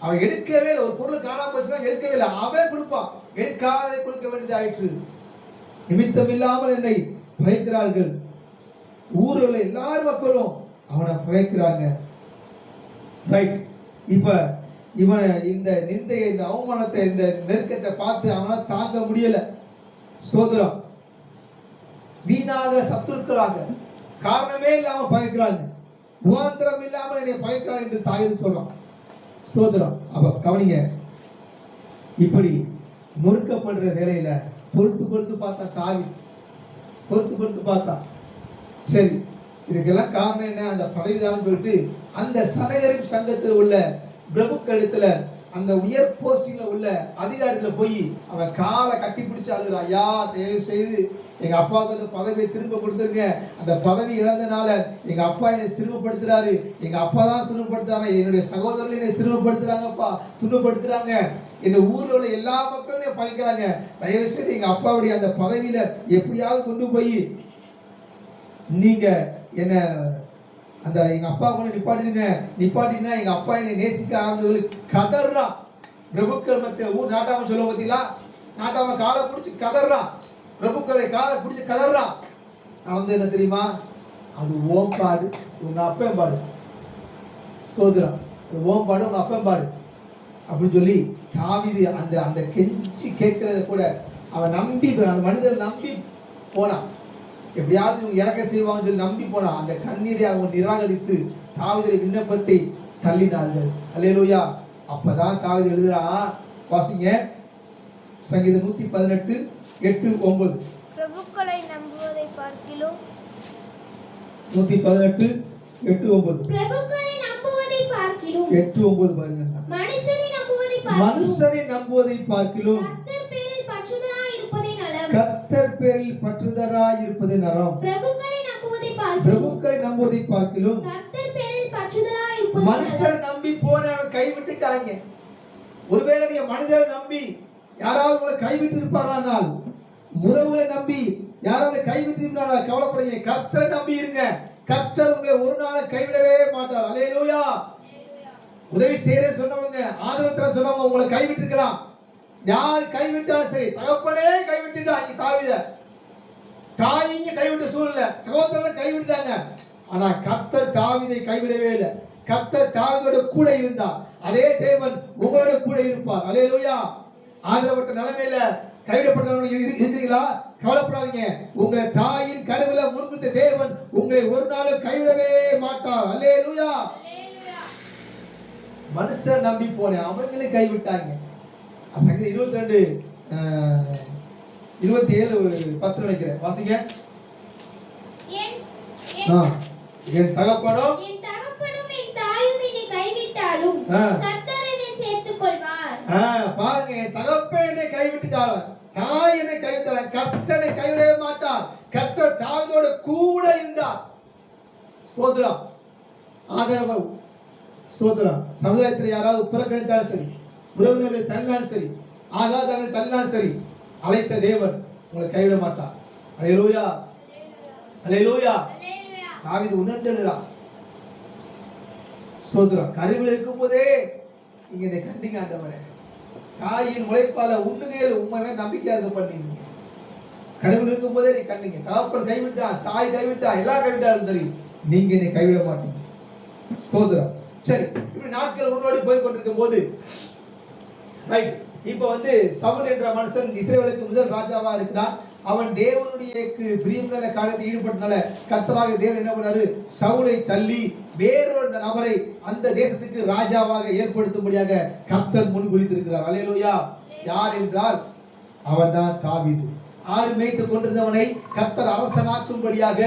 அவன் எடுக்கவே இல்லை. ஒரு பொருள் காணாம போச்சுன்னா எடுக்கவே இல்லை, அவன் கொடுப்பான். எடுக்காததை கொடுக்க வேண்டியது ஆயிற்று. நிமித்தம் இல்லாமல் என்னை பகைக்கிறார்கள். ஊரில் உள்ள எல்லாரும் மக்களும் அவனை பகைக்கிறாங்க. ரைட். இப்ப இவனை இந்த நிந்தையை, இந்த அவமானத்தை, இந்த நெருக்கத்தை பார்த்து அவனால தாங்க முடியல. ஸ்தோத்திரம். வீணாக சத்துருக்களாக காரணமே இல்லாம பகைக்கிறாங்க. முகாந்திரம் இல்லாமல் என்னை பகைக்கிறான் என்று தாவீது சொல்றான். ஸ்தோத்திரம். அப்ப கவனிங்க, இப்படி நொறுக்கப்படுற வேலையில பொறுத்து பார்த்தா தாவீது பொறுத்து பார்த்தா. சரி, இதுக்கெல்லாம் காரணம் என்ன? அந்த பதவிதான் சொல்லிட்டு அந்த சனகரிப் சங்கத்தில் உள்ள பிரபுக்களிடத்துல, அந்த உயர் போஸ்டிங்ல உள்ள அதிகாரிகளை போய் அவன் காலை கட்டி பிடிச்சு அழுகிறான். ஐயா, தயவு செய்து எங்க அப்பாவுக்கு அந்த பதவியை திரும்ப கொடுத்துருங்க. அந்த பதவி இழந்தனால எங்க அப்பா என்னை சிறுமப்படுத்துறாரு, எங்க அப்பா தான் சிறுமப்படுத்துறாங்க, என்னுடைய சகோதரர்கள் என்னை சிறுமப்படுத்துறாங்கப்பா, துன்பப்படுத்துறாங்க, இந்த ஊர்ல உள்ள எல்லா மக்களும் என்னை பகைக்கிறாங்க. தயவு செய்து எங்க அப்பாவுடைய அந்த பதவியில எப்படியாவது கொண்டு போய் நீங்க என்ன அந்த எங்க அப்பா கூட நிப்பாட்டினா எங்க அப்பா என்னை நேசிக்க ஆரம்பிச்சு கதறான். பிரபுக்கள் மத்திய ஊர் நாட்டாம சொல்ல பார்த்தீங்களா? நாட்டாம காலை பிடிச்சி கதறான், பிரபுக்களை காலை பிடிச்சி கதறான். நடந்து என்ன தெரியுமா? அது ஓம்பாடு, உங்க அப்பம்பாடு. சோதரம், அது ஓம்பாடு, உங்க அப்பம்பாடு அப்படின்னு சொல்லி தாவீது அந்த அந்த கெஞ்சி கேட்கறத கூட அவன் நம்பி, அந்த மனிதர் நம்பி போனான். எப்படியாவது இவங்க இறக்க செய்வாங்கன்னு சொல்லி நம்பி போனா. அந்த கண்ணீரை அவங்க நிராகரித்து தாவீதுடைய விண்ணப்பத்தை தள்ளினார்கள். அல்லேலூயா. அப்பதான் தாவீது எழுதுறான், வாசிங்க. சங்கீதம் 118:8-9. பிரபுக்களை நம்புவதை பார்க்கிலும் 118:8-9. பிரபுக்களை நம்புவதை பார்க்கிலும் 8-9 பாருங்க. மனுஷனை நம்புவதை பார்க்கிலும் கர்த்தர் பேரில் பற்றுதலாய் இருப்பதே நலம். பிரபுக்களை நம்புவதை பார்க்கிலும் மனுஷரை நம்பி போன கைவிட்டுட்டாங்க. ஒருவேளை நீங்க மனிதரை நம்பி யாராவது உங்களை கைவிட்டு இருப்பார்கள், உறவுகளை நம்பி யாராவது கைவிட்டு இருந்தாலும் கவலைப்படுங்க. கர்த்தரை நம்பி இருங்க. கர்த்தர் உங்களை ஒரு நாள் கைவிடவே மாட்டார். அல்லேலூயா. உதவி செய்யற சொன்னவங்க, ஆதரவு தர சொன்னவங்க உங்களை கைவிட்டு இருக்கலாம். யார் கைவிட்டாலும் சரி, தகப்பனே கைவிட்டுட்டாங்க தாவீத, தாயிங்க கைவிட்ட சூழ்நிலை, சகோதரனை கைவிட்டாங்க. ஆனா கர்த்தர் தாவீதை கைவிடவே இல்லை. கர்த்தர் தாவீதோட கூட இருந்தார். அதே தேவன் உங்களோட கூட இருப்பார். அல்லேலூயா. ஆதரவற்ற நிலைமையில கைவிடப்பட்டவங்க இருக்கீங்களா? கவலைப்படாதீங்க. உங்க தாயின் கருவில முன்குத்த தேவன் உங்களை ஒரு நாளும் கைவிடவே மாட்டார். அல்லேலூயா. மனுஷர் நம்பி போனேன், அவங்களே கைவிட்டாங்க. சங்கீதம் 22 27:10 நினைக்கிறேன். வாசிங்க. என் என் தகப்பனும் என் தாயும் என்னை கைவிட்டாலும் கர்த்தர் என்னை சேர்த்துக் கொள்வார். பாருங்க, என் தகப்பன் என்னை கைவிட்டுட்டார், தாய் என்னை கைவிட்டார், கர்த்தனை கைவிடவே மாட்டார். கர்த்தர் தாவீதோட கூட இருந்தார். ஸ்தோத்திரம். ஆதரவு. ஸ்தோத்திரம். சமுதாயத்தில் யாராவது புறக்கணித்தாலும் சரி, உறவினர்களை தள்ளினாலும் சரி, ஆகாதவர்களை தள்ளினாலும் சரி, அழைத்த தேவன் உங்களை கைவிட மாட்டார். அல்லேலூயா, அல்லேலூயா. தாவீது உணர்ந்தெழுகிறார். ஸ்தோத்திரம். கருவில் இருக்கும் போதே நீங்க என்னை கண்டீங்க ஆண்டவரே, தாயின் உழைப்பால உண்ணுகையில் உண்மையே நம்பிக்கையா இருக்க பண்ணீங்க. கருவில் இருக்கும் போதே நீ கண்டீங்க. தகப்பன் கைவிட்டா, தாய் கைவிட்டா, எல்லாம் கைவிட்டாலும் தெரியும், நீங்க என்னை கைவிட மாட்டீங்க. ஸ்தோத்திரம். சரி, இப்படி நாட்கள் உருவாடி போய் கொண்டிருக்கும் போது ரைட், இப்ப சவுல் என்ற மனுஷன் இஸ்ரவேலுக்கு முதல் ராஜாவா இருக்கிறான். அவன் தேவனுடைய பிரியமில்லாத காரியத்தை ஈடுபட்டனால கர்த்தராக தேவன் என்ன பண்ணாரு, சவுலை தள்ளி வேறொரு நபரை அந்த தேசத்துக்கு ராஜாவாக ஏற்படுத்தும்படியாக கர்த்தர் முன்குறித்திருக்கிறார். அல்லேலூயா. யார் என்றால் அவன் தான் தாவீது. ஆடு மேய்த்துக் கொண்டிருந்தவனை கர்த்தர் அரசனாக்கும்படியாக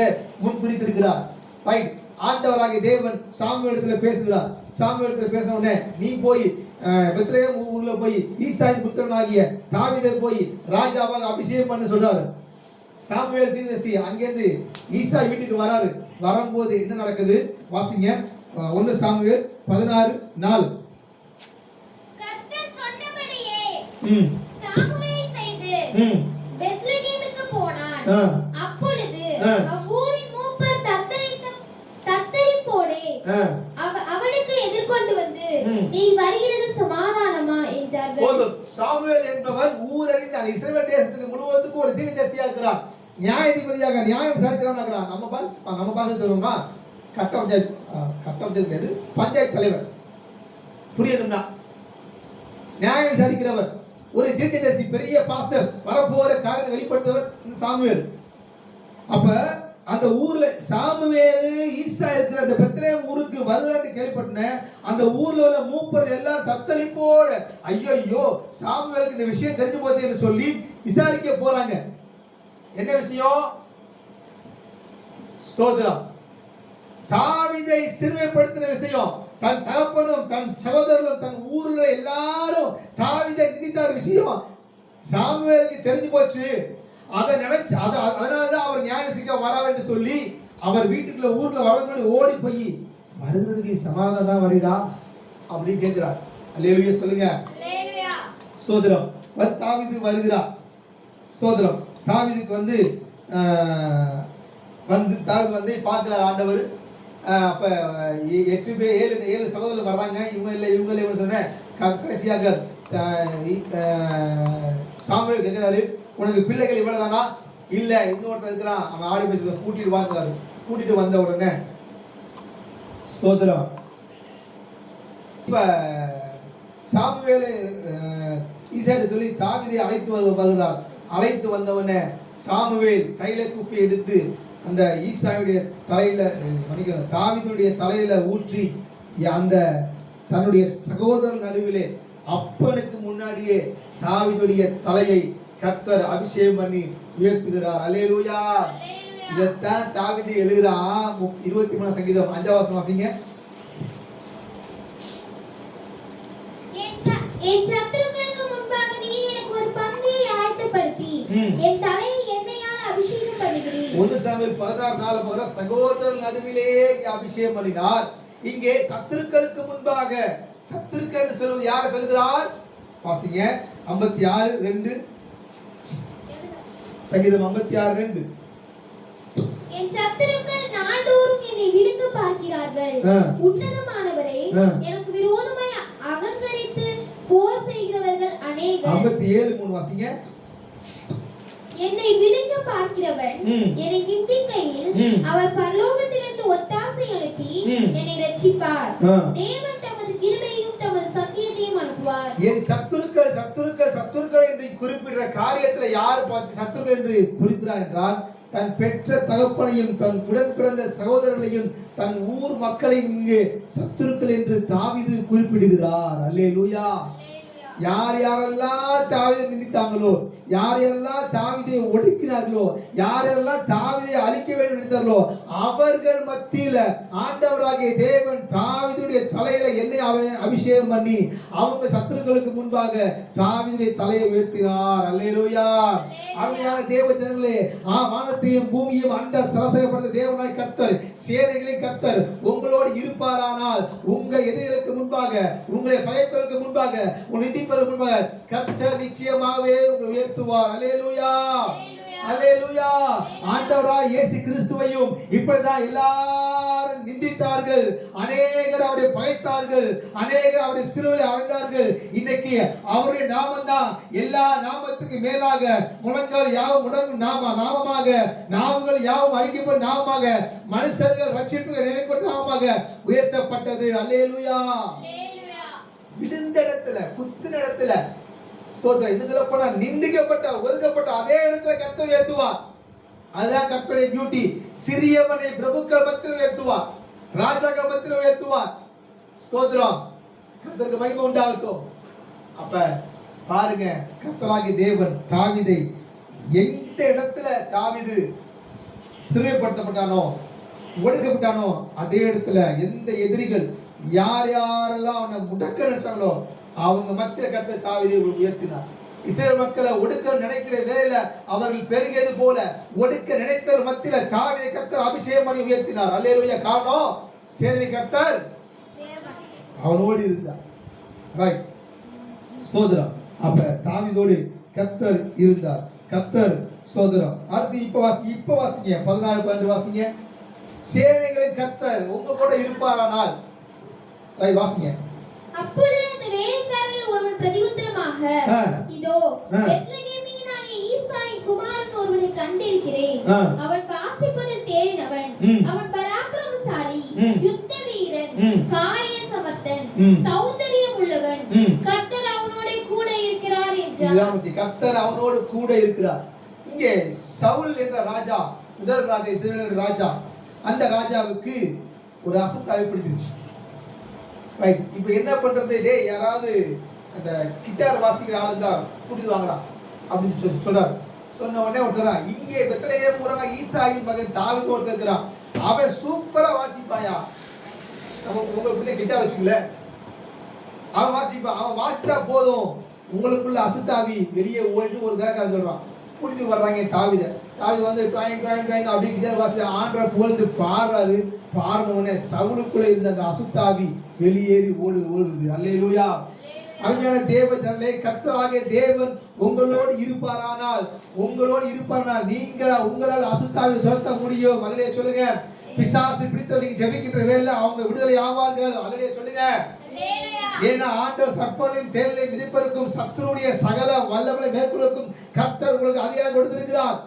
முன்குறித்திருக்கிறார். ரைட். ஆண்டவராகிய தேவன் சாமுவேலிடத்துல பேசுகிறார். சாமுவேலிடத்துல பேசின உடனே, நீ போய் பெத்லெகேம் ஊர்ல போய் ஈசாயின் புத்திரனாகிய தாவீதை போய் ராஜாவாக அபிஷேகம் பண்ண சொல்றாரு. சாமுவேல் தீர்க்கதரிசி அங்கிருந்து ஈசாய் வீட்டுக்கு வராரு. வரும்போது என்ன நடக்குது வாசிங்க. 1 சாமுவேல் 16:4. கர்த்தர் சொன்னபடியே சாமுவேல் செய்து பெத்லெகேமுக்கு போனான். அப்பொழுது அவ்வூரின் மூப்பர் தத்தரிப்போடே அவனுக்கு எதிர்கொண்டு வந்து, நீ வருகிறது சமாதானமா என்றார்கள். போதும். சாமுவேல் என்பவன் ஊரறிந்த அந்த இஸ்ரவேல் தேசத்துக்கு முழுவதுக்கு ஒரு தீர்க்கதரிசியா இருக்கிறான். நியாயாதிபதியாக நியாயம் விசாரிக்கிறவனா இருக்கிறான். நம்ம பாஷை சொல்லுவோமா, கட்ட பஞ்சாயத்து பஞ்சாயத்து தலைவர். புரியுதுன்னா, நியாயம் விசாரிக்கிறவர், ஒரு தீர்க்கதரிசி, பெரிய பாஸ்டர்ஸ், வரப்போற காரியத்தை வெளிப்படுத்தவர் இந்த சாமுவேல். அப்ப அந்த ஊர்ல சாமுவேல் ஈசா இருக்கிற அந்த பெத்லெகேம் ஊருக்கு வருகிறான்னு கேள்விப்பட்டேன். அந்த ஊர்ல உள்ள மூப்பர் எல்லாரும் தத்தளிப்போட, ஐயோ சாமுவேலுக்கு இந்த விஷயம் தெரிஞ்சு போச்சு என்று சொல்லி விசாரிக்க போறாங்க. என்ன விஷயம்? ஸ்தோத்திரம். தாவீதை சிறுமைப்படுத்தின விஷயம். தன் தகப்பனும் தன் சகோதரர்களும் தன் ஊர்ல எல்லாரும் தாவீதை நிந்தித்தார் விஷயம் சாமுவேலுக்கு தெரிஞ்சு போச்சு. அதை நினைச்சு அதனாலதான் அவர் நியாயம் விசாரிக்க வரார் என்று சொல்லி அவர் வீட்டுக்குள்ள ஊர்ல வரதுக்கு ஓடி போய், வருகிறதுக்கு சமாதானம் தான் வருடா அப்படின்னு கேட்கிறார். அல்லேலூயா சொல்லுங்க. ஸ்தோத்திரம். தாவீது வருகிறார். ஸ்தோத்திரம். தாவீதுக்கு தாவீது பார்க்கிறார் ஆண்டவர். அப்ப 7 சகோதரர்கள் வர்றாங்க. இவங்க இல்லை சொன்ன கடைசியாக சாமுவேல் கேட்கிறாரு, உனக்கு பிள்ளைகள் இவ்வளவுதானா? இல்ல, இன்னொருத்தர் இருக்கிறான், அவன் ஆடு பேசுற கூட்டிட்டு வாங்குறாரு. கூட்டிட்டு வந்த உடனே ஸ்தோத்திரம். இப்ப சாமுவேல் ஈசாயை சொல்லி தாவீதை அழைத்து வருகிறார். அழைத்து வந்தவனே சாமுவேல் தைல குப்பி எடுத்து அந்த ஈசாயுடைய தலையில, தாவீதுடைய தலையில ஊற்றி அந்த தன்னுடைய சகோதரர் நடுவிலே அப்பனுக்கு முன்னாடியே தாவீதுடைய தலையை கர்த்தர் அபிஷேகம் பண்ணி உயர்த்துகிறார். அல்லேலூயா. இதைத்தான் தாவீது எழுதுறான். 23 சங்கீதம் 5வது வசனம் வாசிங்க. என் சத்துருக்களுக்கு முன்பாக நீ எனக்கு ஒரு பந்தியை ஆயத்தப்படுத்தி என் தலையை எண்ணெயால் அபிஷேகம் பண்ணுகிறீர். 1 சாமுவேல் 16:4 போற சகோதரர் நடுவிலே அபிஷேகம் பண்ணினார். இங்கே சத்துருக்களுக்கு முன்பாக, சத்துருக்கள் என்று சொல்வது யாரை சொல்கிறார்? வாசிங்க. 56:2 சங்கீதம் 56:2. என் சத்துருக்கள் நாள்தோறும் என்னை விழுங்க பார்க்கிறார்கள். உன்னதமானவரே, எனக்கு விரோதமாய் அகங்கரித்து போர் செய்கிறவர்கள் அநேகர். 57:3 வாசிங்க. என்னை விழுங்க பார்க்கிறவன் என்னை நிந்திக்கையில் அவர் பரலோகத்திலிருந்து ஒத்தாசை அனுப்பி என்னை ரட்சிப்பார். தேவன் தமது கிருபையையும் தமது சத்தியத்தையும் அனுப்புவார். என் சத்துருக்கள் சத்துருக்கள் சத்துருக்கள் என்று குறிப்பிடுற காரியத்துல யார் பார்த்து சத்துருக்கள் என்று குறிப்பிடுறார் என்றால், தன் பெற்ற தகப்பனையும் தன் உடன் பிறந்த சகோதரர்களையும் தன் ஊர் மக்களையும் இங்கு சத்துருக்கள் என்று தாவீது குறிப்பிடுகிறார். அல்லேலூயா. யார் யாரெல்லாம் தாவீதை நிந்தித்தாங்களோ, யார் யாரெல்லாம் தாவீதை ஒடுக்கினார்களோ, யார் யாரெல்லாம் தாவீதை அழிக்க வேண்டும் நினைத்தார்களோ, அவர்கள் மத்தியில ஆண்டவராகிய தேவன் தாவீதுடைய தலையில எண்ணெய் அபிஷேகம் பண்ணி அவங்க சத்துருக்களுக்கு முன்பாக தாவீதுடைய தலையை உயர்த்தினார். அல்லேலூயா. அருமையான தேவ ஜனங்களே, வானத்தையும் பூமியும் அண்ட ஸ்தலத்தைப்படுத்த தேவனாய் கர்த்தர், சேனைகளின் கர்த்தர் உங்களோடு இருப்பாரானால், உங்க எதிரிகளுக்கு முன்பாக, உங்களை பகைத்தவர்களுக்கு முன்பாக, உங்கள் நிந்திப்பதற்கு முன்பாக கர்த்தர் நிச்சயமாகவே உங்களை உயர்த்துவார். அல்லேலூயா, அல்லேலூயா. ஆண்டவராய் இயேசு கிறிஸ்துவையும் இப்படிதான் எல்லாரும் நிந்தித்தார்கள், அநேகர் அவரை பகைத்தார்கள், அநேகர் அவரை சிலுவையில் அறைந்தார்கள். இன்னைக்கு அவருடைய நாமம் தான் எல்லா நாமத்துக்கு மேலாக, முழங்கால் யாவும் முடங்கும் நாமமாக, நாவுகள் யாவும் அறிக்கப்படும் நாமமாக, மனுஷர்கள் ரட்சிப்புக்கு நினைக்கப்பட்ட நாமமாக உயர்த்தப்பட்டது. அல்லேலூயா. விழுந்த இடத்துல, குத்தின இடத்துல, ஸ்தோத்திரம், இன்னும் சொல்ல போனா நிந்திக்கப்பட்ட, ஒதுக்கப்பட்ட அதே இடத்துல கர்த்தர் உயர்த்துவார். அதுதான் கர்த்தருடைய பியூட்டி. சிறியவனை பிரபுக்கள் மத்தியில் உயர்த்துவார், ராஜாக்கள் மத்தியில் உயர்த்துவார். ஸ்தோத்திரம், கர்த்தருக்கு மகிமை உண்டாகட்டும். அப்ப பாருங்க, கர்த்தராகிய தேவன் தாவீதை எந்த இடத்துல தாவீது சிறைப்படுத்தப்பட்டானோ, ஒடுக்கப்பட்டானோ, அதே இடத்துல எந்த எதிரிகள் யார் யாரெல்லாம் அவனை முடக்க நினைச்சாங்களோ அவங்க மத்தியில கர்த்தர் தாவீதை உயர்த்தினார். இஸ்ரவேல் மக்களை ஒடுக்க நினைக்கிற வேளையில அவர்கள் பெருகியது போல ஒடுக்க நினைத்தவர் மத்தியில தாவீதை கர்த்தர் அபிஷேகம் பண்ணி உயர்த்தினார். அல்லேலூயா. காரணம், சேனை கர்த்தர் அவனோடு இருந்தார். ரைட், ஸ்தோத்திரம். அப்ப தாவீதோடு கர்த்தர் இருந்தார். கர்த்தர், ஸ்தோத்திரம். அடுத்து இப்ப வாசிங்க 16-12 வாசிங்க. சேனைகளின் கர்த்தர் உங்க கூட இருப்பாரானால், வாசிங்க. அப்பொழுது அந்த வேலைக்காரரில் ஒருவன் பிரதியுத்தரமாக, இதோ பெத்லகேமியனாகிய ஈசாயின் குமாரன் ஒருவனை கண்டிருக்கிறேன். அவன் வாசிப்பதில் தேறினவன், அவன் பராக்கிரமசாலி, யுத்த வீரன், காரிய சமர்த்தன், சௌந்தரியம் உள்ளவன். கர்த்தர் அவனோட கூட இருக்கிறார் என்றார். கர்த்தர் அவனோடு கூட இருக்கிறார். இங்கே சவுல் என்ற ராஜா, முதல் ராஜா, இஸ்ரவேல் ராஜா, அந்த ராஜாவுக்கு ஒரு அசுத்தாவி பிடிச்சிருச்சு. ரைட், இப்போ என்ன பண்றது? டே, யாராவது அந்த கிட்டார் வாசிக்கிற ஆளு தான் கூட்டிட்டு வாங்கடா அப்படின்னு சொல்றாரு. சொன்ன உடனே ஒருத்தர், இங்கே பெத்லகேம் ஊரான ஈசாயின் மகன் தாவீது ஒருத்தர் இருக்கிறான், அவன் சூப்பரா வாசிப்பாயா, உங்களுக்குள்ள கிட்டார் வச்சுக்கல, அவன் வாசிப்பான், அவன் வாசித்தா போதும் உங்களுக்குள்ள அசுத்தாவி வெளியே ஓடிட்டு ஒரு வேலைக்காரன் சொல்றான். கூட்டிட்டு வர்றாங்க தாவீதை. தாவீது வந்து அப்படி கிட்டார் வாசி ஆண்ட புகழ்ந்து பாடுறாரு. பாடின உடனே சவுலுக்குள்ள இருந்த அந்த அசுத்தாவி வெளியேறி ஓடுது. அல்லேலூயா. அருமையான தேவ ஜனங்களே, கர்த்தராகிய தேவன் உங்களோடு இருப்பாரானால், உங்களால் அசுத்தாவி துரத்த முடியும். அல்லேலூயா சொல்லுங்க. பிசாசு பிடித்தவங்க நீங்க ஜெபிக்கின்ற வேளையில அவங்க விடுதலை ஆவார்கள். அல்லேலூயா சொல்லுங்க. ஏன்னா ஆண்டவர் சர்ப்பங்களையும் தேளையும் மிதிப்பதற்கும் சத்துருடைய சகல வல்லமையை மேற்கொள்வதற்கும் கர்த்தர் உங்களுக்கு அதிகாரம் கொடுத்திருக்கிறார்.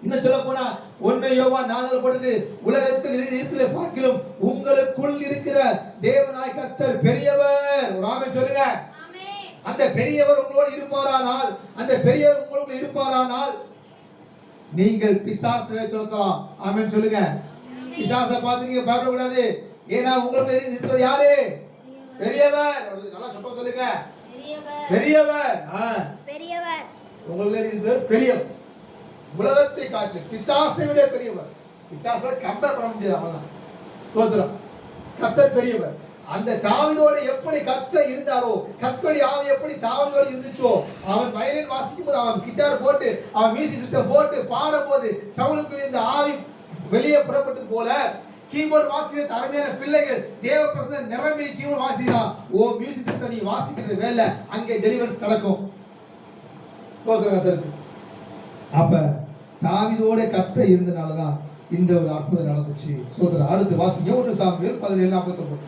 இன்னும் சொல்ல போனா 1 யோவான் 4 போடுது, உலகத்தில் இருக்கிற பார்க்கிலும் உங்களுக்குள் இருக்கிற தேவனாய் கர்த்தர் பெரியவர். ஒரு ஆமென் சொல்லுங்க. அந்த பெரியவர் உங்களோடு இருப்பாரானால், நீங்கள் பிசாசுகளை துரத்தலாம். ஆமென் சொல்லுங்க. பிசாசை பார்த்து நீங்க பயப்படக்கூடாது. ஏன்னா உங்களுக்கு இருக்கிற யாரு? பெரியவர். நல்லா சத்தமா சொல்லுங்க. பெரியவர். உங்களுக்கு இருக்கிற பெரியவர், உலகத்தை காட்டு பிசாசை விட பெரியவர். பிசாசை கம்பேர் பண்ண முடியாது. அவன் ஸ்தோத்திரம். கர்த்தர் பெரியவர். அந்த தாவீதோட எப்படி கர்த்தர் இருந்தாரோ, கர்த்தருடைய ஆவி எப்படி தாவீதோட இருந்துச்சோ, அவன் வயலின் வாசிக்கும் போது, அவன் கிட்டார் போட்டு, அவன் மியூசிக் சிஸ்டம் போட்டு பாடும் போது சவுலுக்கு இந்த ஆவி வெளியே புறப்பட்டது போல, கீபோர்டு வாசிக்கிற அருமையான பிள்ளைகள் தேவ பிரசன்ன நிரம்பி கீபோர்டு வாசிக்கிறா, ஓ மியூசிக் சிஸ்டம் நீ வாசிக்கிற வேலை அங்கே டெலிவரன்ஸ் நடக்கும். ஸ்தோத்திரம். அப்ப தாவீதோட கர்த்தர் இருந்தனாலதான் இந்த ஒரு அற்புதம் நடந்துச்சு. ஸ்தோத்திரம். அடுத்து வாசிங்க 1 சாமுவேல் 17:49.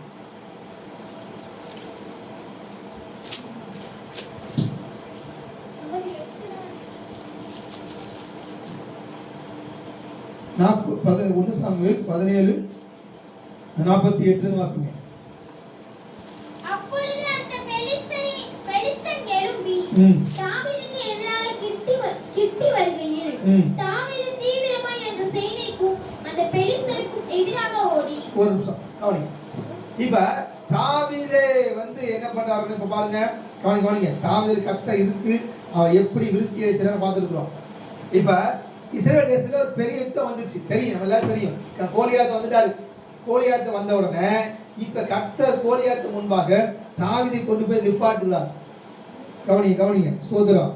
ஒன்று சாமுவேல் 17:48 வாசிங்க. அப்பொழுது அந்த பெலிஸ்தன் எழும்பி தாவீதுக்கு எதிராக கிட்டி வருகையில் தாவீது தீவிரமாய் அந்த சேனைக்கும் அந்த பெலிஸ்தனுக்கும் எதிராக ஓடி. ஒரு நிமிஷம் கவனிங்க. இப்ப தாவீதே வந்து என்ன பண்றாருன்னு இப்ப பாருங்க. கவனிங்க தாவீது கர்த்தர் இருக்கு அவன் எப்படி விருத்தியை செய்யறான்னு பார்த்துருக்குறோம். இப்ப இஸ்ரேல் தேசத்துல ஒரு பெரிய யுத்தம் வந்துச்சு, தெரியும், நம்ம எல்லாரும் தெரியும். கோலியாத்து வந்துட்டாரு. கோலியாத்து வந்த உடனே இப்ப கர்த்தர் கோலியாத்து முன்பாக தாவீதை கொண்டு போய் நிப்பாட்டுறார். கவனிங்க சோதரம்.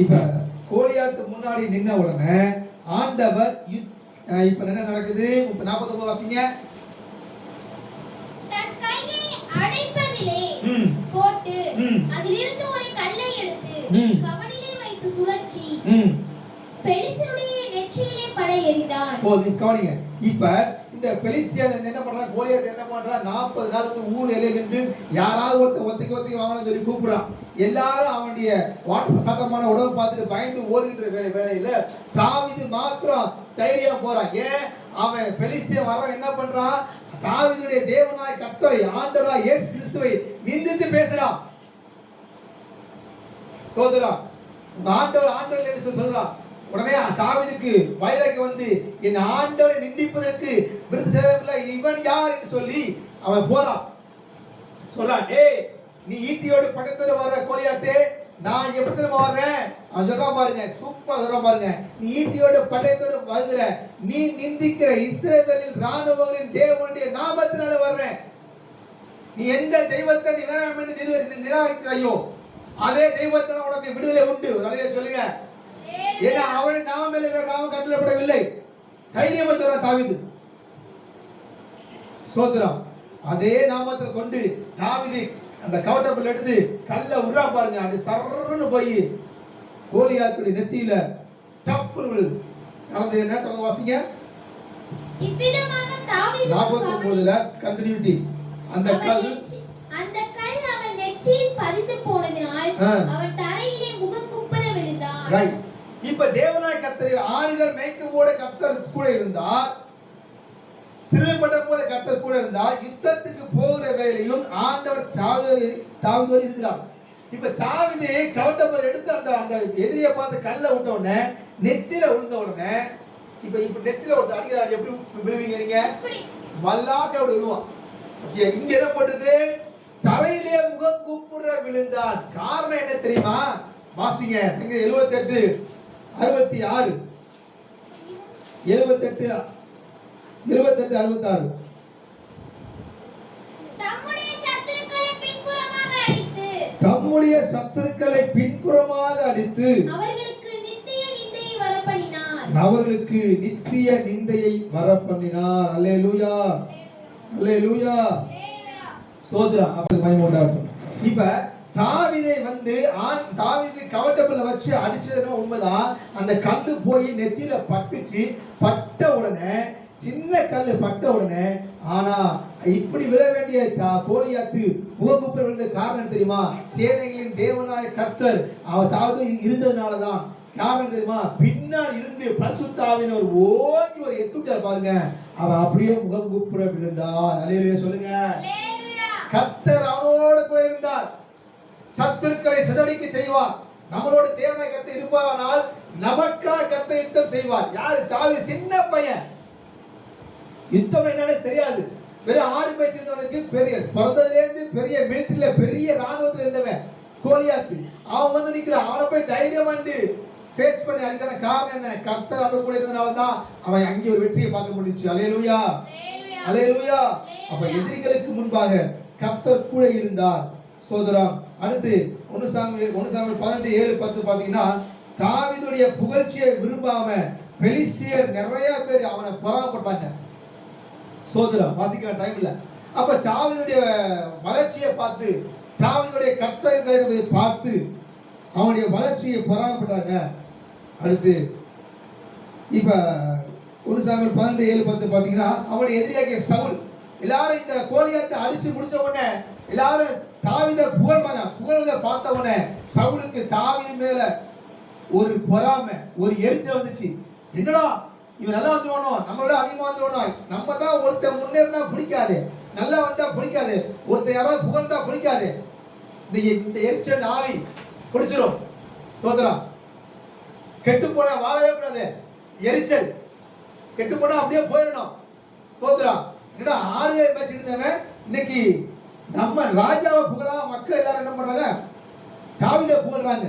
இப்ப கோலியாத்து முன்னாடி நின்ன உடனே ஆண்டவர் இப்ப என்ன நடக்குது? 49 வாசிங்க. தன் கையை அடைப்பதிலே போட்டு அதிலிருந்து ஒரு கல்லை எடுத்து கவணிலே வைத்து சுழற்றி பெலிஸ்தருடைய நெற்றியிலே படை எறிந்தான். போதும், கவனிங்க. இப்ப இந்த பெலிஸ்தியன் என்ன பண்றான்? கோலியாத் என்ன பண்றான்? 40 நாள் வந்து ஊர் எல்லையில நின்று யாராவது ஒருத்தர் வாங்கன்னு சொல்லி கூப்பிடுறான். எல்லாரும் அவனுடைய வாட்ட சட்டமான உடம்பு பார்த்துட்டு பயந்து ஓடுகின்ற வேலையில தாவீது மாத்திரம் தைரியம் போறான். ஏன்? அவன் பெலிஸ்தியன் வர்றவன் என்ன பண்றான்? தாவீதுடைய தேவனாய் கர்த்தரை ஆண்டவராய் இயேசு கிறிஸ்துவை நிந்தித்து பேசுறான். ஸ்தோத்திரம். ஆண்டவர் என்று சொல்றான். உடனே தாவீதுக்கு வைராக்கியம் வந்து என் ஆண்டவரை நிந்திப்பதற்கு விருது செய்யவில்லை, இவன் யார் என்று சொல்லி அவன் போறான். சொல்றான், ஏய் நீ ஈட்டியோடு பட்டத்தோடு வர்ற கோலியாத்தே, நான் எப்படி தெரியுமா வர்றேன்? அவன் சொல்றான் பாருங்க, சூப்பர் சொல்றான் பாருங்க. நீ ஈட்டியோடு பட்டயத்தோடு வருகிற, நீ நிந்திக்கிற இஸ்ரவேலின் ராணுவங்களின் தேவனுடைய நாமத்தினால வர்றேன். நீ எந்த தெய்வத்தை நீ வேணாம் என்று நிராகரிக்கிறாயோ அதே தெய்வத்தினால உனக்கு விடுதலை உண்டு. ஒரு அலையில சொல்லுங்க. ஏன்னா அவனை நாம மேல வேற நாம கட்டளைப்படவில்லை. தைரியமா சொல்ற தாவீது. சோதரம். அதே நாமத்தை கொண்டு தாவீது அந்த கவட்டப்புல் எடுத்து கல்ல உர்றா பாருங்க. அப்படி சர்றன்னு போய் கோலியாத்துடைய நெத்தியில டப்புன்னு விழுது. நடந்தது என்ன? தொடர்ந்து வாசிங்க. இவ்விதமாக தாவீது 49ல கண்டினியூட்டி. அந்த கல் அவன் நெற்றியில் பதிந்து போனதினால் அவன் தரையிலே முகங்குப்புற விழுந்தான். ரைட். இப்ப தேவனாய் கர்த்தர் ஆறுகள் மேய்க்கும் போது கர்த்தர் கூட இருந்தார், சிறுபட்ட போது கர்த்தர் கூட இருந்தார். யுத்தத்துக்கு போகிற வேளையும் ஆண்டவர் தாவீதோடு இருக்கிறார். இப்ப தாவீது கவட்டப்பல் எடுத்து அந்த எதிரியை பார்த்து கல்ல விட்ட உடனே நெத்தியில விழுந்த உடனே இப்ப நெத்தியில ஒரு அடிக்கிறார். எப்படி விழுவீங்க நீங்க? மல்லாட்ட விழுவான். இங்க என்ன போட்டிருக்கு? தலையிலே முகம் குப்புற விழுந்தான். காரணம் என்ன தெரியுமா? வாசிங்க சங்கீதம் 78 66 78 66. தம்முடைய சத்துருக்களை பின்புறமாக அடித்து அவர்களுக்கு நித்திய நிந்தையை வரப்பண்ணினார். அல்லேலூயா, அல்லேலூயா, ஸ்தோத்திரம். அப்படி மகிமை உண்டாகட்டும். இப்ப தாவீதை வந்து தாவீது கவட்டப்புல்ல வச்சு அடிச்சதுன்னா உண்மைதான். அந்த கல்லு போய் நெத்தியில பட்டுச்சு. பட்ட உடனே சின்ன கல்லு பட்ட உடனே, ஆனா இப்படி விழ வேண்டிய கோலியாத்து முகங்குப்புற விழுந்த காரணம் தெரியுமா? சேனைகளின் தேவனாய கர்த்தர் அவர் தாவீது இருந்ததுனாலதான். காரணம் தெரியுமா? பின்னால் இருந்து பரிசுத்த ஆவியானவர் ஓங்கி ஒரு எத்துட்டார் பாருங்க. அவன் அப்படியே முகங்குப்புற விழுந்தான். அல்லேலூயா சொல்லுங்க. கர்த்தர் அவனோடு கூட இருந்தார். சத்துருக்களை சிதறடிக்க செய்வார். நம்மளோட தேவனாய் கர்த்தர் இருப்பாரானால் நமக்காக கர்த்தர் யுத்தம் செய்வார். யாரு? தாவீது சின்ன பையன். யுத்தம் என்னன்னே தெரியாது. வெறும் 6 பேச்சிருந்தவனுக்கு பெரிய பிறந்ததுலேருந்து பெரிய மிலிட்டரியில பெரிய ராணுவத்தில் இருந்தவன் கோலியாத்து. அவன் வந்து நிக்கிறான். அவனை போய் தைரியம் வந்து ஃபேஸ் பண்ணி அடிக்கிற காரணம் என்ன? கர்த்தர் அவனோடு கூட இருந்ததுனாலதான் அவன் அங்கே ஒரு வெற்றியை பார்க்க முடிஞ்சுச்சு. அல்லேலூயா, அல்லேலூயா. அப்ப எதிரிகளுக்கு முன்பாக கர்த்தர் கூட இருந்தார். சோதரம். அடுத்து 1 சாமுவேல் 18:7-10 பாத்தீங்கன்னா, தாவீதுடைய புகழ்ச்சியை விரும்பாம பெலிஸ்தியர் நிறைய பேர் அவனை பொறாமப்பட்டாங்க. சோதரம் வாசிக்கிற டைம் இல்ல. அப்ப தாவீதுடைய வளர்ச்சியை பார்த்து, தாவீதுடைய கர்த்தரை பார்த்து அவனுடைய வளர்ச்சியை பொறாமப்பட்டாங்க. அடுத்து இப்ப 1 சாமுவேல் 18:7-10 பாத்தீங்கன்னா, அவனுடைய எதிரியாகிய சவுல் எல்லாரும் இந்த கோலியாத்தை அடிச்சு முடிச்ச உடனே எல்லாரும் தாவீதை புகழ்வதை பார்த்த உடனே சவுலுக்கு தாவீது மேல ஒரு பொறாமை, ஒரு எரிச்சல் வந்துச்சு. என்னடா இவன் நல்லா வந்துருவானோ, நம்மளோட அதிகமா வந்துருவானோ, நம்ம தான் ஒருத்தர் முன்னேறினா பிடிக்காது, நல்லா வந்தா பிடிக்காது, ஒருத்தர் யாராவது புகழ்ந்தா பிடிக்காது. இந்த எரிச்சல் ஆவி பிடிச்சிரும். சோதரா, கெட்டு போனா வாழவே கூடாது. எரிச்சல் கெட்டு போனா அப்படியே போயிடணும். சோதரா, என்னடா 6 பேர் பேச்சு இருந்தவன் இன்னைக்கு நம்ம ராஜாவை புகழா மக்கள் எல்லாரும் என்ன பண்றாங்க, தாவீதை புகழ்றாங்க.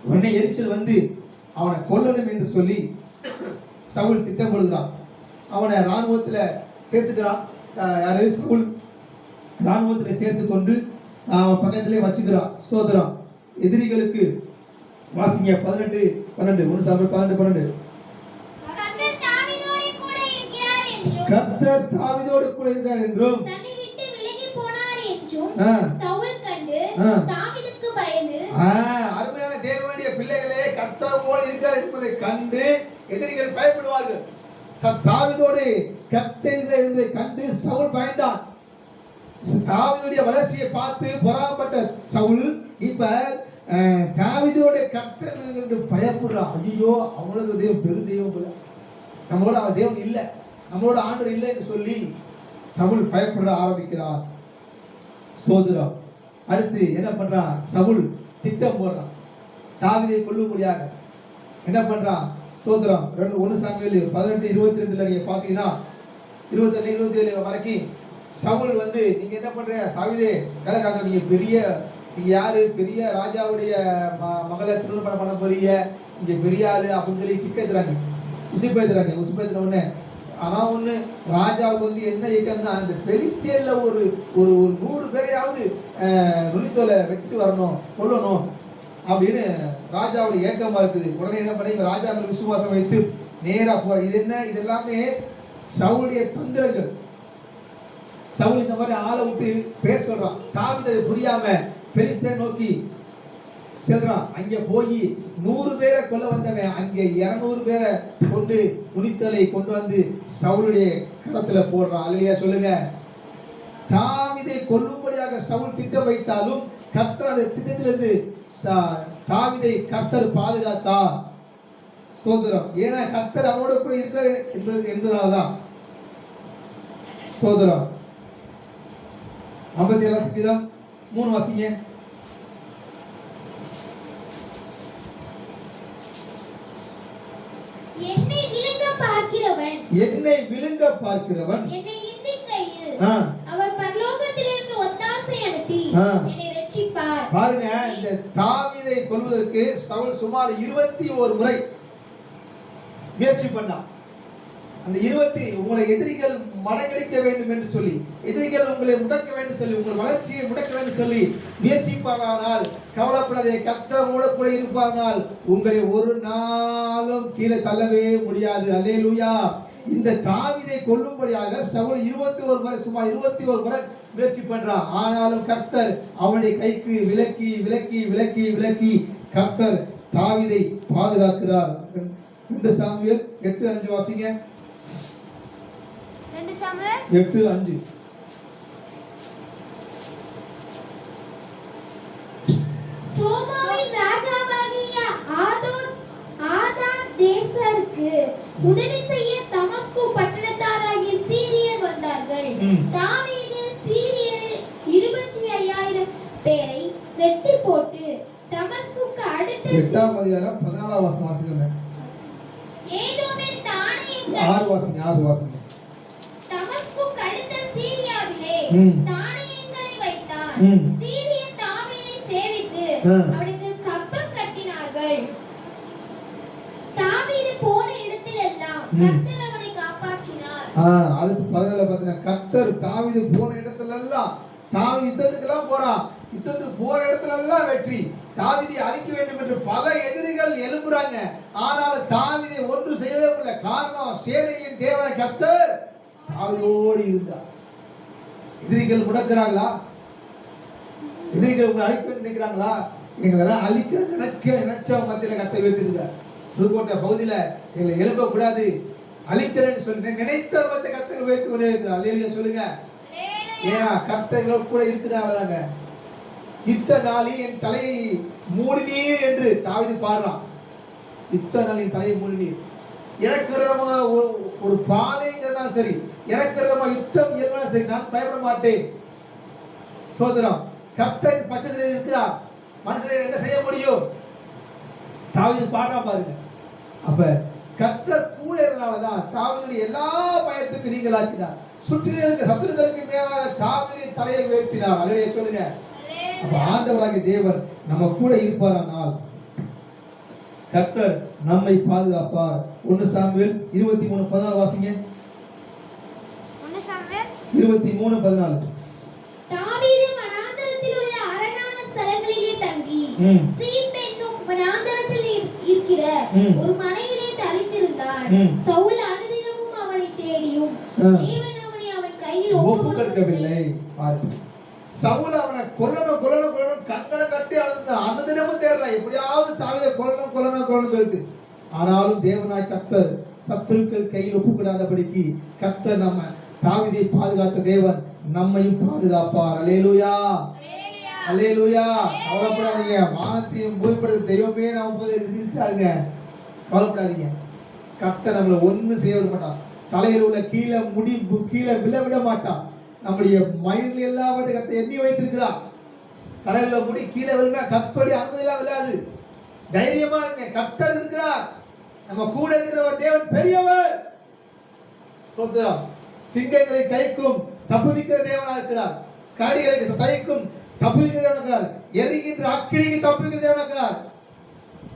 உடனே எரிச்சல் வந்து அவனை கொல்லணும் என்று சொல்லி சவுல் திட்டமிடுகிறான். அவனை ராணுவத்துல சேர்த்துக்கிறான். யாரு? சவுல் ராணுவத்துல சேர்த்து கொண்டு அவன் பக்கத்திலே வச்சுக்கிறான். சோதரம் எதிரிகளுக்கு வாசிங்க 18:12 1 சாமுவேல் 12:12. கர்த்தர் தாவீதோடு கூட இருக்கிறார் என்றும் தன்னை விட்டு விலகி போனார் என்றும் சவுல் கண்டு தாவீதுக்கு பயந்து. அருமையான தேவனுடைய பிள்ளைகளே, கர்த்தர் போல இருக்கிறார் என்பதை கண்டு எதிரிகள் பயப்படுவார்கள். தாவீதோடு கர்த்தர் இருந்ததை கண்டு சவுல் பயந்தான். தாவீதுடைய வளர்ச்சியை பார்த்து பொறாமப்பட்ட சவுல் இப்ப தாவீதோட கர்த்தர் என்று பயப்படுறான். ஐயோ, அவங்களோட தெய்வம் பெரு தெய்வம், நம்மளோட அவன் தெய்வம் இல்லை, நம்மளோட ஆண்டவர் இல்லை என்று சொல்லி சவுல் பயப்பட ஆரம்பிக்கிறார். ஸ்தோத்திரம். அடுத்து என்ன பண்றான்? சவுல் திட்டம் போடுறான் தாவீதை கொல்லும்படியாக. என்ன பண்றான்? ஸ்தோத்திரம். 1 சாமுவேல் 18:22 நீங்க பாத்தீங்கன்னா 22-27 வரைக்கும் சவுல் வந்து, நீங்க என்ன பண்ற தாவீதே, கலக்காக நீங்க யாரு? பெரிய ராஜாவுடைய மகளை திருமணம் பண்ண போறீங்க, நீங்க பெரிய ஆளு அப்படின்னு சொல்லி கிப்பேத்துறாங்க, உசுப்பேத்துறாங்க. உசுப்பேத்துன ஆனா ஒண்ணு, ராஜாவுக்கு வந்து என்ன இயக்கம்னா, அந்த பெலிஸ்தியர்ல ஒரு 100 பேரையாவது நுனித்தோலை வெட்டிட்டு வரணும், கொல்லணும் அப்படின்னு ராஜாவுடைய ஏக்கமா இருக்குது. உடனே என்ன பண்ணி ராஜா விசுவாசம் வைத்து நேரா போ. இது என்ன? இது எல்லாமே சவுளுடைய தந்திரங்கள். சவுல் இந்த மாதிரி ஆளை விட்டு பேச சொல்றான். தாவீது அது புரியாம பெலிஸ்தரை நோக்கி செல்றான். அங்க போய் 100 பேரை கொல்ல வந்தவன் அங்க 200 பேரை கொண்டு நுனித்தலை கொண்டு வந்து சவுளுடைய கரத்துல போடுறான். அல்லேலூயா சொல்லுங்க. தாவீதை கொல்லும்படியாக சவுல் திட்டம் வைத்தாலும் கர்த்தர் அந்த திட்டத்திலிருந்து தாவீதை கர்த்தர் பாதுகாத்தார். ஸ்தோத்திரம். ஏன்னா கர்த்தர் அவனோட கூட இருக்கிற என்பதனால்தான். ஸ்தோத்திரம். 57:3 வாசிங்க. என்னை விழுங்க பார்க்கிறவன் என்னை நிந்திக்கையில் அவர் பரலோகத்திலிருந்து ஒத்தாசை அனுப்பி என்னை ரட்சிப்பார். பாருங்க, இந்த தாவீதை கொல்வதற்கு சவுல் சுமார் 21 முறை முயற்சி பண்ணான். அந்த 20 உங்களை எதிரிகள் மடங்கடிக்க வேண்டும் என்று சொல்லி, எதிரிகள் உங்களை முடக்க வேண்டும் சொல்லி, உங்கள் வளர்ச்சியை முடக்க வேண்டும் சொல்லி முயற்சிப்பாரானால் கவலைப்படாதே, கர்த்தர் கூட இருப்பார்கள், உங்களை ஒரு நாளும் கீழே தள்ளவே முடியாது. அல்லேலூயா. இந்த தாவீதை கொல்லும்படியாக சவுல் 21 முறை, சுமார் 21 முறை முயற்சி பண்றான். ஆனாலும் கர்த்தர் அவனுடைய கைக்கு விலக்கி விலக்கி விலக்கி விலக்கி கர்த்தர் தாவீதை பாதுகாக்கிறார். 2 சாமுவேல் 8:5 வாசிங்க. 2 சாமுவேல் 8:5. சோபாவின் ராஜாவாகிய ஆதாத் தேசருக்கு உதவி செய்ய தமஸ்கு பட்டணத்தாராகிய சீரியர் வந்தார்கள். தாவீது சீரியர் 25,000 பேரை வெட்டி போட்டு தமஸ்குக்கு அடுத்த 8ஆம் அதிகாரம் 14ஆம் வசனம் வாசிங்க. ஏதோமின் தானியங்கள் 6 வாசிங்க. தமஸ்குக்கு அடுத்த சீரியாவிலே தானியங்களை வைத்தான். சீரியர் தாவீதை சேவித்து அவனுக்கு கப்பம் கட்டினார்கள். தாவீது போன இடத்திலெல்லாம் கர்த்தர் அவனை காப்பாற்றினார். அடுத்து 14 பார்த்தீங்கன்னா, கர்த்தர் தாவீது போன இடத்திலெல்லாம், தாவீது யுத்தத்துக்கெல்லாம் போறான், யுத்தத்துக்கு போற இடத்திலெல்லாம் வெற்றி. தாவீதை அழிக்க வேண்டும் என்று பல எதிரிகள் எழும்புறாங்க. ஆனாலும் தாவீதை ஒன்று செய்யவே முடியல. காரணம், சேனையின் தேவனாகிய கர்த்தர் தாவீதோடு இருந்தார். எதிரிகள் முடக்கிறாங்களா? எதிரிகள் உங்களை அழிக்க நினைக்கிறாங்களா? எங்களெல்லாம் அழிக்க நினைச்ச மத்தியில கர்த்தர் உயர்த்திருக்கார். புதுக்கோட்டை பகுதியில எங்களை எழுப்ப கூடாது, அழிக்கிறேன்னு சொல்லி நினைத்த மத்த கர்த்தர் உயர்த்தி கொண்டே இருக்கிறார். அல்லேலூயா சொல்லுங்க. ஏன்னா கர்த்தர்களோடு கூட இருக்கிறாங்க. இத்தனை நாளில் என் தலையை மூடினீர் என்று தாவீது பாடுறான். இத்தனை நாளில் என் தலையை மூடினீர். எனக்கு விரோதமாக ஒரு பாலைங்கிறதாலும் சரி, எனக்கு விரோதமாக யுத்தம் இருந்தாலும் சரி, நான் பயப்பட மாட்டேன். சோதரம். கர்த்தர் பட்சத்தில் இருக்கிறார், மனுஷனை என்ன செய்ய முடியும்? தாவீது பாடுறான் பாருங்க. அப்ப கர்த்தர் கூட இருந்தனாலதான் தாவீதுடைய எல்லா பயத்துக்கும் நீங்களாக்கினார். சுற்றிலும் இருக்க சத்துருக்களுக்கு மேலாக தாவீதின் தலையை உயர்த்தினார். அல்லேலூயா சொல்லுங்க. அப்ப ஆண்டவராகிய தேவன் நம்ம கூட இருப்பாரானால் கர்த்தர் நம்மை பாதுகாப்பார். 1 சாமுவேல் 23:14 வாசிங்க. 1 சாமுவேல் 23:14. தாவீது வனாந்தரத்தில் உள்ள அரணான ஸ்தலங்களிலே தங்கி சீப் என்னும் வனாந்தரத்தில் இருக்கிற ஒரு மலையிலே தரித்திருந்தான். சவுல் அனுதினமும் அவனை தேடியும் தேவன் அவனை அவன் கையில் ஒப்புக்கொடுக்கவில்லை. பாருங்க, சவுல் அவனை கொல்லணும் கங்கணம் கட்டி அனுதினமும் தேடுறான், எப்படியாவது தாவீதை கொல்லணும் சொல்லிட்டு. ஆனாலும் தேவனாய் கர்த்தர் சத்துருக்கள் கையில் ஒப்புக்கொடாதபடிக்கு கர்த்தர் நம்ம தாவீதை பாதுகாத்த தேவன் நம்மையும் பாதுகாப்பார். அல்லேலூயா அல்லேலூயா. கவலைப்படாதீங்க, வானத்தையும் பூமிப்படுத்த தெய்வமே நமக்கு இருக்காருங்க. கவலைப்படாதீங்க, கர்த்தர் நம்மளை ஒண்ணு செய்ய விட மாட்டான். தலையில் உள்ள கீழே விழ மாட்டான். நம்முடைய மயிர்கள் எல்லாவற்றையும் கர்த்தர் எண்ணி வைத்திருக்கிறார். தலையில முடி கீழே விழுந்தா கர்த்தருடைய அனுமதியெல்லாம் விழாது. தைரியமா இருங்க, கர்த்தர் இருக்கிறார், நம்ம கூட இருக்கிறவர் தேவன் பெரியவர். சோதரம் சிங்கங்களை கைக்கும் தப்புவிக்கிற தேவனா இருக்கிறார். கரடிகளை தைக்கும் தப்புவிக்கிற தேவனா இருக்கிறார். எரிகின்ற அக்கினிக்கு தப்புவிக்கிற தேவனா இருக்கிறார்.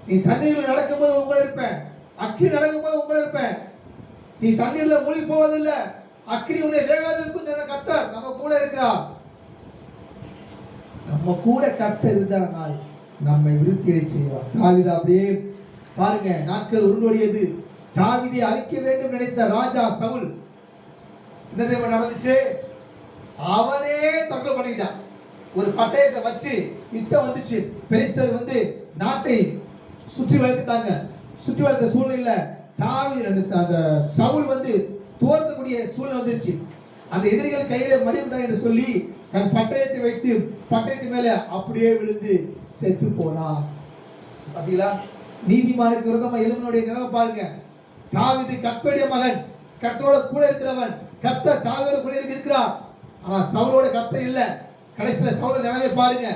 நீ தண்ணீரில் நடக்கும்போது உங்களை இருப்பேன், அக்கினி நடக்கும்போது உங்களை இருப்பேன். நீ தண்ணீர்ல மூழ்கி போவதில்லை, அக்கினி உன்னை வேகாதிருக்கும் சொன்ன கர்த்தர் நம்ம கூட இருக்கிறார். நம்ம கூட கர்த்தர் இருந்தால் நம்மை விருத்தியடை செய்வார். தாவீது அப்படியே பாருங்க, நாட்கள் உருண்டோடியது. தாவீதை அழிக்க வேண்டும் நினைத்த ராஜா சவுல் என்ன தெரியுமா நடந்துச்சு? அவனே தற்கொலை பண்ணிட்டான். ஒரு பட்டயத்தை வச்சு யுத்தம் வந்துச்சு. பெலிஸ்தர் வந்து நாட்டை சுற்றி வளைத்துட்டாங்க. சுற்றி வளைத்த சூழ்நிலையில தாவீது அந்த சவுல் வந்து தோற்கக்கூடிய சூழ்நிலை வந்துருச்சு. அந்த எதிரிகள் கையில மடிவிட்டாங்க என்று சொல்லி தன் பட்டயத்தை வைத்து பட்டயத்து மேல அப்படியே விழுந்து செத்து போனான். பாத்தீங்களா? நீதிமானுக்கு விரோதமா எழும்பினுடைய நிலைமை பாருங்க. தாவீது கர்த்தருடைய மகன், கர்த்தரோட கூட இருக்கிறவன், கர்த்தர் தாவீதோட கூட இருக்கிறார். ஆனா சவுலோட கர்த்தர் இல்ல. கடைசியில சவுலோட நிலைமை பாருங்க.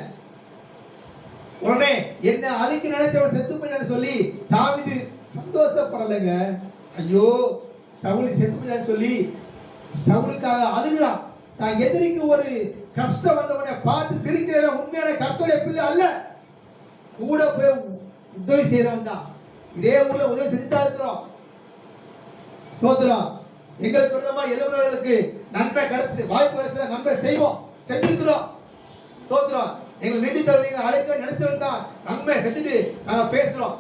உடனே என்ன அழிக்க நினைத்தவன் செத்து போயிட்டான்னு சொல்லி தாவீது சந்தோஷப்படலைங்க. ஐயோ சவுல் செத்து போயிட்டான்னு சொல்லி சவுலுக்காக அழுகிறான். தான் எதிரிக்கு ஒரு கஷ்டம் வந்தவனை பார்த்து சிரிக்கிறவன் உண்மையான கர்த்தருடைய பிள்ளை அல்ல, கூட போய் உதவி செய்யறவன் தான். இதே ஊர்ல உதவி செஞ்சுதான் இருக்கிறோம். சோதரம் எங்களுக்கு விரோதமா எழுபவர்களுக்கு நன்மை கிடைச்சு வாய்ப்பு கிடைச்சா நன்மை செய்வோம், செஞ்சிருக்கிறோம். சோதரம் எங்களை நிதி தருவீங்க அழைக்க நினைச்சவன் தான் நன்மை செஞ்சுட்டு நாங்க பேசுறோம்.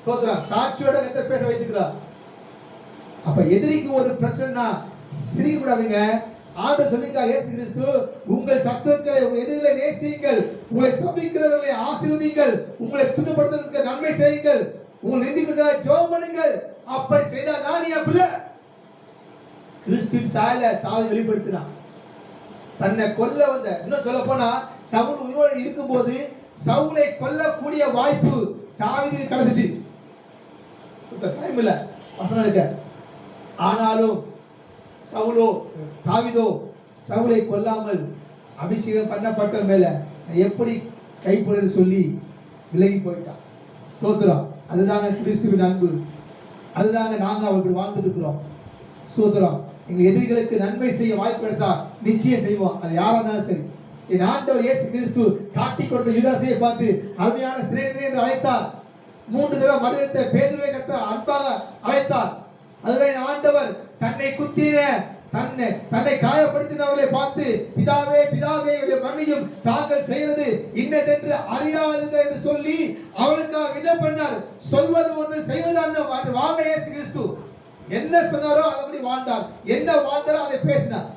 சோதரம் சாட்சியோட கர்த்தர் பேச வைத்துக்கிறார். அப்ப எதிரிக்கு ஒரு பிரச்சனைனா சிரிக்க கூடாதுங்க. ஆண்டவர் சொல்லிருக்கார், இயேசு கிறிஸ்து உங்கள் சத்துருக்களை உங்கள் எதிரிகளை நேசியுங்கள், உங்களை சபிக்கிறவர்களை ஆசீர்வதியுங்கள், உங்களை துன்பப்படுத்துவதற்கு நன்மை செய்யுங்கள், உங்கள் நிந்திக்கிறவர்களை ஜெபம் பண்ணுங்கள். அப்படி செய்தால் நான் என் பிள்ளை. கிறிஸ்துவின் சாயலை தாவீது வெளிப்படுத்தினான். தன்னை கொல்ல வந்த, இன்னும் சொல்ல போனா சவுல் உயிரோடு இருக்கும்போது சவுலை கொல்லக்கூடிய வாய்ப்பு தாவீதுக்கு கிடைச்சிச்சு. சுத்த டைம் இல்ல வசனம் எடுக்க. ஆனாலும் தாவீதோ சவுலை கொல்லாமல் அபிஷேகம் பண்ணப்பட்ட மேல எப்படி கைப்பொழுது சொல்லி விலகி போயிட்டான். ஸ்தோத்திரம். அதுதாங்க கிறிஸ்துவின் அன்பு, அதுதாங்க நாங்க அவர்கள் வாழ்ந்துட்டு இருக்கிறோம். ஸ்தோத்திரம். எங்க எதிரிகளுக்கு நன்மை செய்ய வாய்ப்பு கிடைத்தா நிச்சயம் செய்வோம், அது யாரா இருந்தாலும் சரி. என் ஆண்டவர் இயேசு கிறிஸ்து காட்டி கொடுத்த யூதாசையை பார்த்து அருமையான சிநேகிதனே என்று அழைத்தார். 3 தடவை மறுத்த பேதுருவை கர்த்தர் அன்பாக அழைத்தார். அதுதான் என் ஆண்டவர் தன்னை குத்தின தன்னை காயப்படுத்தினவர்களை பார்த்து பிதாவே பிதாவே இவரை மன்னியும், தாங்கள் செய்வது இன்னதென்று அறியாதீர்கள் என்று சொல்லி அவளுக்காக விண்ணப்பம் பண்ணார். சொல்வது ஒன்று செய்வது ஒன்று. வாழ்ந்த இயேசு கிறிஸ்து என்ன சொன்னாரோ அதபடி வாழ்ந்தார், என்ன வாழ்ந்தாரோ அதை பேசினார்.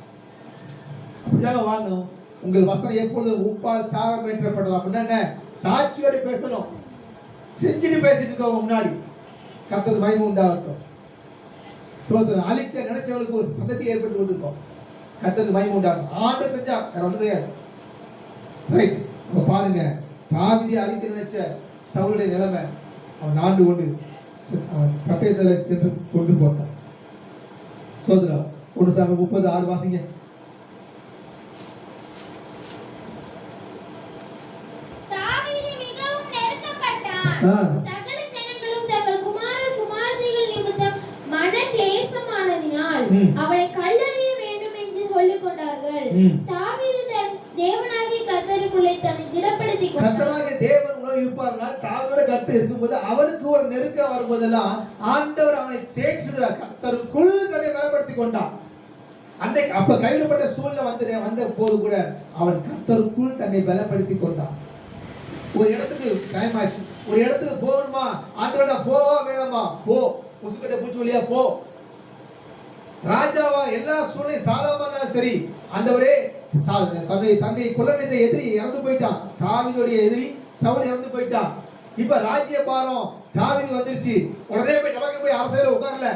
அப்படியாக வாழணும். உங்கள் வசனம் எப்பொழுதும் உப்பால் சாரம் ஏற்றப்பட்டது அப்படின்னா சாட்சியோடு பேசணும், செஞ்சுட்டு பேசிட்டு இருக்கவங்க முன்னாடி கர்த்தருக்கு மகிமை உண்டாகட்டும். சோதனை அழிக்க நினைச்சவங்களுக்கு ஒரு சந்ததி ஏற்படுத்தி கொடுத்துருக்கோம். கர்த்தருக்கு மகிமை உண்டாகட்டும். ஆண்டவர் செஞ்சா வேற ஒன்றும் கிடையாது. ரைட். இப்ப பாருங்க, தாவீதை அழிக்க நினைச்ச சவுலுடைய நிலைமை, அவன் ஆண்டு கொண்டு அவன் பட்டயத்தில் சென்று கொண்டு போட்டான். சோதரம் 1 சாமுவேல் 30:6 வாசிங்க. தாவீது மிகவும் நெருக்கப்பட்டான். சகல ஜனங்களும் தங்கள் குமாரர்கள் நிமித்தம் மன கிளேசமானதினால் அவளை கல்லறிய வேண்டும் தாவீது தன் தேவனாகிய கர்த்தருக்குள்ளே தன்னை திடப்படுத்திக் கொண்டான். கர்த்தராகிய தேவன் உள்ள இருப்பார்கள். தாவீதோட கர்த்தர் இருக்கும்போது அவருக்கு ஒரு நெருக்கம் வரும்போதெல்லாம் ஆண்டவர் அவனை தேற்றுகிறார். கர்த்தருக்குள் தன்னை பலப்படுத்திக் கொண்டான். அன்னைக்கு அப்ப கைவிடப்பட்ட சூழ்நிலை வந்த போது கூட அவன் கர்த்தருக்குள் தன்னை பலப்படுத்திக் கொண்டான். ஒரு இடத்துக்கு டைம் ஆச்சு, ஒரு இடத்துக்கு போகணுமா, ஆண்டவரா போவா வேணாமா, போ, முசுக்கட்ட பூச்சி வழியா போ. ராஜாவா எல்லா சூழ்நிலை சாதாரண சரி, ஆண்டவரே தன்னை கொல்ல நினைச்ச எதிரி இறந்து போயிட்டான். தாவீதுடைய எதிரி சவுல் இறந்து போயிட்டான். இப்ப ராஜ்ய பாரம் தாவீது வந்துருச்சு. உடனே போய் நமக்கு போய் அரசையில உட்காரல,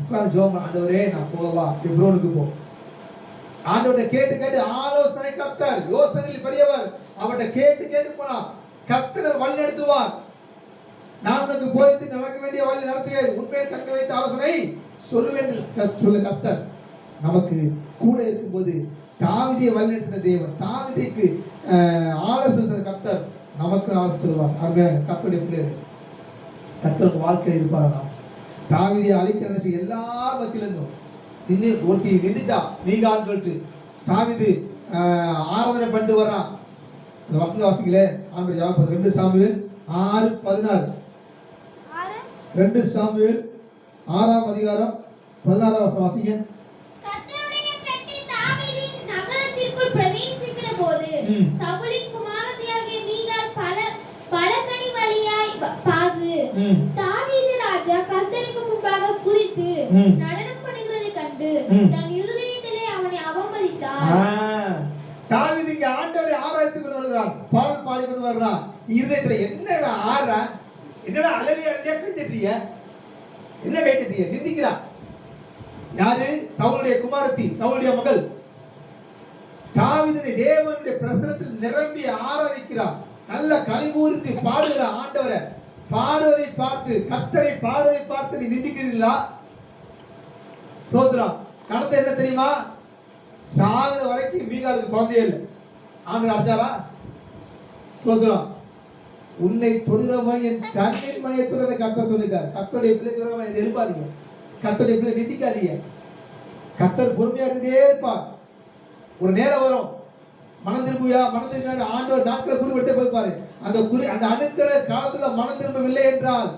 உட்கார்ந்து ஜெபம், ஆண்டவரே நான் போவா எப்ரோனுக்கு போ. ஆண்டவரை கேட்டு கேட்டு ஆலோசனை கர்த்தர், யோசனையில் பெரியவர், அவர்கிட்ட கேட்டு கேட்டு போனா கர்த்தர் வழி நடத்துவார். நான் உனக்கு போயிட்டு நடக்க வேண்டிய வழி நடத்துவேன், உண்மையை கற்க வைத்த ஆலோசனை சொல்லுவேன் சொல்ல கர்த்தர் நமக்கு கூட இருக்கும்போது தாவீதை வழி நடத்தின தேவன், தாவீதுக்கு ஆலோசனை கர்த்தர் நமக்கு ஆலோசனை சொல்லுவார். அருமையான கர்த்தருடைய பிள்ளைகள், கர்த்தருக்கு வாழ்க்கையில் இருப்பார். நாம் தாவீதை அழிக்க நினைச்ச எல்லார் மத்தியிலிருந்தும் ஒருத்தி நின்றுட்டா நீகான்னு சொல்லிட்டு தாவீது ஆராதனை பண்ணிட்டு வர்றான். அந்த வசந்த வாசிக்கல ஆண்டு ஞாபகம் 2 சாமுவேல் 6:16. 2 சாமுவேல் 6ஆம் அதிகாரம் 16ஆம் வசனம் வாசிங்க. கர்த்தருடைய பெட்டி தாவீதின் நகரத்திற்குள் பிரவேசிக்கிற போது சவுலின் குமாரத்தியாகிய மீகாள் பலகணி வழியாய் பாது தாவீது ராஜா கர்த்தருக்கு முன்பாக குறித்து நடனம் பண்ணுகிறதை கண்டு தன் இருதயத்திலே அவனை அவமதித்தார். தாவீது இங்க ஆண்டவரை ஆராய்ந்து கொண்டு வருகிறான், பாடல் பாடி கொண்டு வர்றான். இருதயத்துல என்ன ஆடுற, என்னடா அலலியா அலலியா கை தட்டிய, என்ன கை தட்டிய நிந்திக்கிறான். யாரு? சவுலுடைய குமாரத்தி, சவுலுடைய மகள். தாவீதை தேவனுடைய பிரசன்னத்தில் நிரம்பி ஆராதிக்கிறான், நல்ல கலிகூர்ந்து பாடுகிறான். ஆண்டவரை பாடுவதை பார்த்து, கர்த்தரை பாடுவதை பார்த்து நீ நிந்திக்கிறீங்களா? ஸ்தோத்திரம். நடந்த என்ன தெரியுமா? சாகுற வரைக்கும் மீகாலுக்கு குழந்தையே இல்லை. ஆண்டவர் அடைச்சாரா? ஸ்தோத்திரம். உன்னை தொடுகிறவன் என் கண்ணின் மணியை தொடுற கர்த்தர் சொல்லிருக்கார். கர்த்தருடைய பிள்ளைகளை இதை எழுப்பாதீங்க, கர்த்தருடைய பிள்ளை நிந்திக்காதீங்க. கர்த்தர் பொறுமையா இருந்தே இருப்பார். ஒரு நேரம் வரும், மனம் திரும்பியா, மனம் திரும்பியா, ஆண்டவர் நாட்களை குறிப்பிட்டே போய்ப்பாரு. அந்த அணுக்கிற காலத்துல மனம் திரும்பவில்லை என்றால்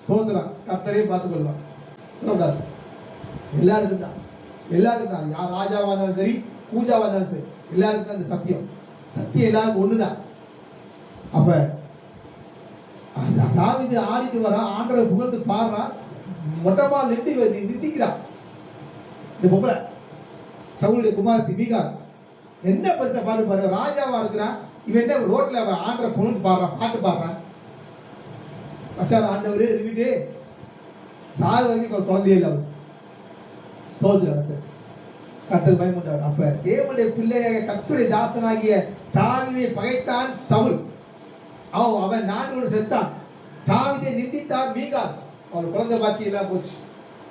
ஸ்தோத்திரம், கர்த்தரையும் பார்த்துக் கொள்வார். சொல்லக்கூடாது. எல்லாருக்கும் தான், எல்லாருக்கும் தான். யார் ராஜாவா இருந்தாலும் சரி, பூஜாவா இருந்தாலும் சரி, எல்லாருக்கும் தான் அந்த சத்தியம். சத்தியம் எல்லாருக்கும் ஒண்ணுதான். அப்ப தாவீது ஆடிட்டு வரா, ஆண்டவரை புகழ்ந்து பாடுறா, மொட்டமா நிந்திக்கிறான். இந்த பொம்பளை சவுலுடைய குமாரத்தி மீகாள் என்ன பெருசா பாடு பாரு, ராஜாவா இருக்கிறான். இவன் என்ன ரோட்ல ஆண்டரை புகழ்ந்து பாடுறான், பாட்டு பாடுறான். வச்சார் ஆண்டவர் இருக்கிட்டு சாக வரைக்கும் குழந்தையே இல்லை. அவர் ஸ்தோத்திரம். கர்த்தர் பயமுண்டார். அப்ப தேவனுடைய பிள்ளையாக கர்த்தருடைய தாசனாகிய தாவீதை பகைத்தான் சவுல். அவன் 4 செத்தான். தாவீதை நிந்தித்தார் மீகாள். அவர் குழந்தை பாக்கி எல்லாம் போச்சு.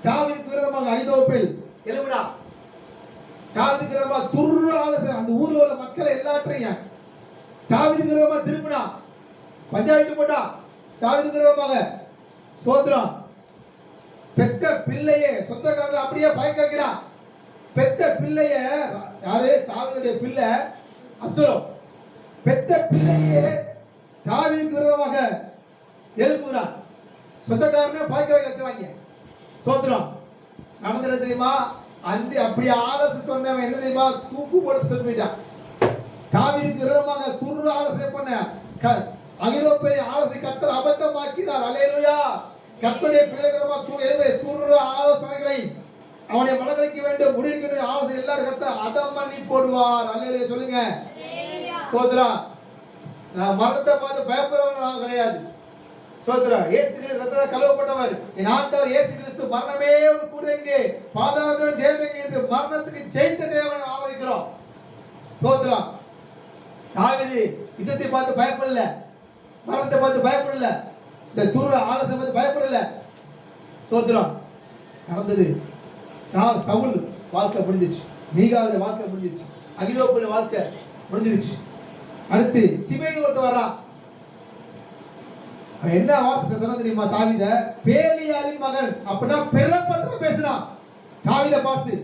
தாவீதுக்கு விரோதமாக அகிதோப்பேல் எழும்பினா. தாவீதுக்கு விரோதமாக துர்ராத அந்த ஊர்ல உள்ள மக்களை எல்லாற்றையும் தாவீதுக்கு விரோதமாக திரும்பினா, பஞ்சாயத்து போட்டா. தாவீதுக்கு விரோதமாக சோதரம். பெத்த பிள்ளையே சொந்தக்காரர்கள் அப்படியே பயக்கிறான். பெத்த பிள்ளைய யாரு? தாவீதுடைய பிள்ளை அப்சலோம். பெத்த பிள்ளையே தாவீதுக்கு விரோதமாக எழுப்புகிறான். சொந்தக்காரனே பயக்க வைக்கிறாங்க. சோதரம் நடந்தது தெரியுமா? அந்த அப்படியே ஆலோசனை சொன்னவன் என்ன தெரியுமா? தூக்கு போட்டு செத்து போயிட்டான். தாவீதுக்கு விரோதமாக துர்ரு ஆலோசனை பண்ண அகிதோப்பேலை ஆலோசனை கர்த்தர் அபத்தமாக்கினார். அல்லேலூயா. கர்த்தருடைய பிள்ளைகளமா துர்ரு ஆலோசனைகளை அவனை மனக்கழிக்க வேண்டும், முறியடிக்க வேண்டும் ஆலோசனை எல்லாரும் கர்த்தர் அதம் பண்ணி போடுவார். அல்லேலூயா சொல்லுங்க. சோதரா, நான் மரணத்தை பார்த்து பயப்படுறவங்க கிடையாது. சோதரா, இயேசு கிறிஸ்து ரத்தத்தால் கழுவப்பட்டவர். என் ஆண்டவர் இயேசு கிறிஸ்து மரணமே ஒரு கூரெங்கே, பாதாளமே ஜெயமெங்கே என்று மரணத்துக்கு ஜெயித்த தேவனை ஆராதிக்கிறோம். சோதரா, தாவீது யுத்தத்தை பார்த்து பயப்படல, மரணத்தை பார்த்து பயப்படல, இந்த துர்ர ஆலோசனை பார்த்து பயப்படல. சோதரம் நடந்தது. சவுல் வாழ்க்கை முடிஞ்சிச்சு, மீகாவுடைய வாழ்க்கை முடிஞ்சிச்சு, அகிதோப்பேலுடைய வாழ்க்கை முடிஞ்சிருச்சு. அடுத்து சிமேயி ஒருத்தன் வர்றான். அவன் என்ன வார்த்தை சொன்னா தெரியுமா? தாவீத பேலியாலின் மகன். அப்படின்னா பிறப்பத்தவன் பேசுறான் தாவீதை பார்த்து.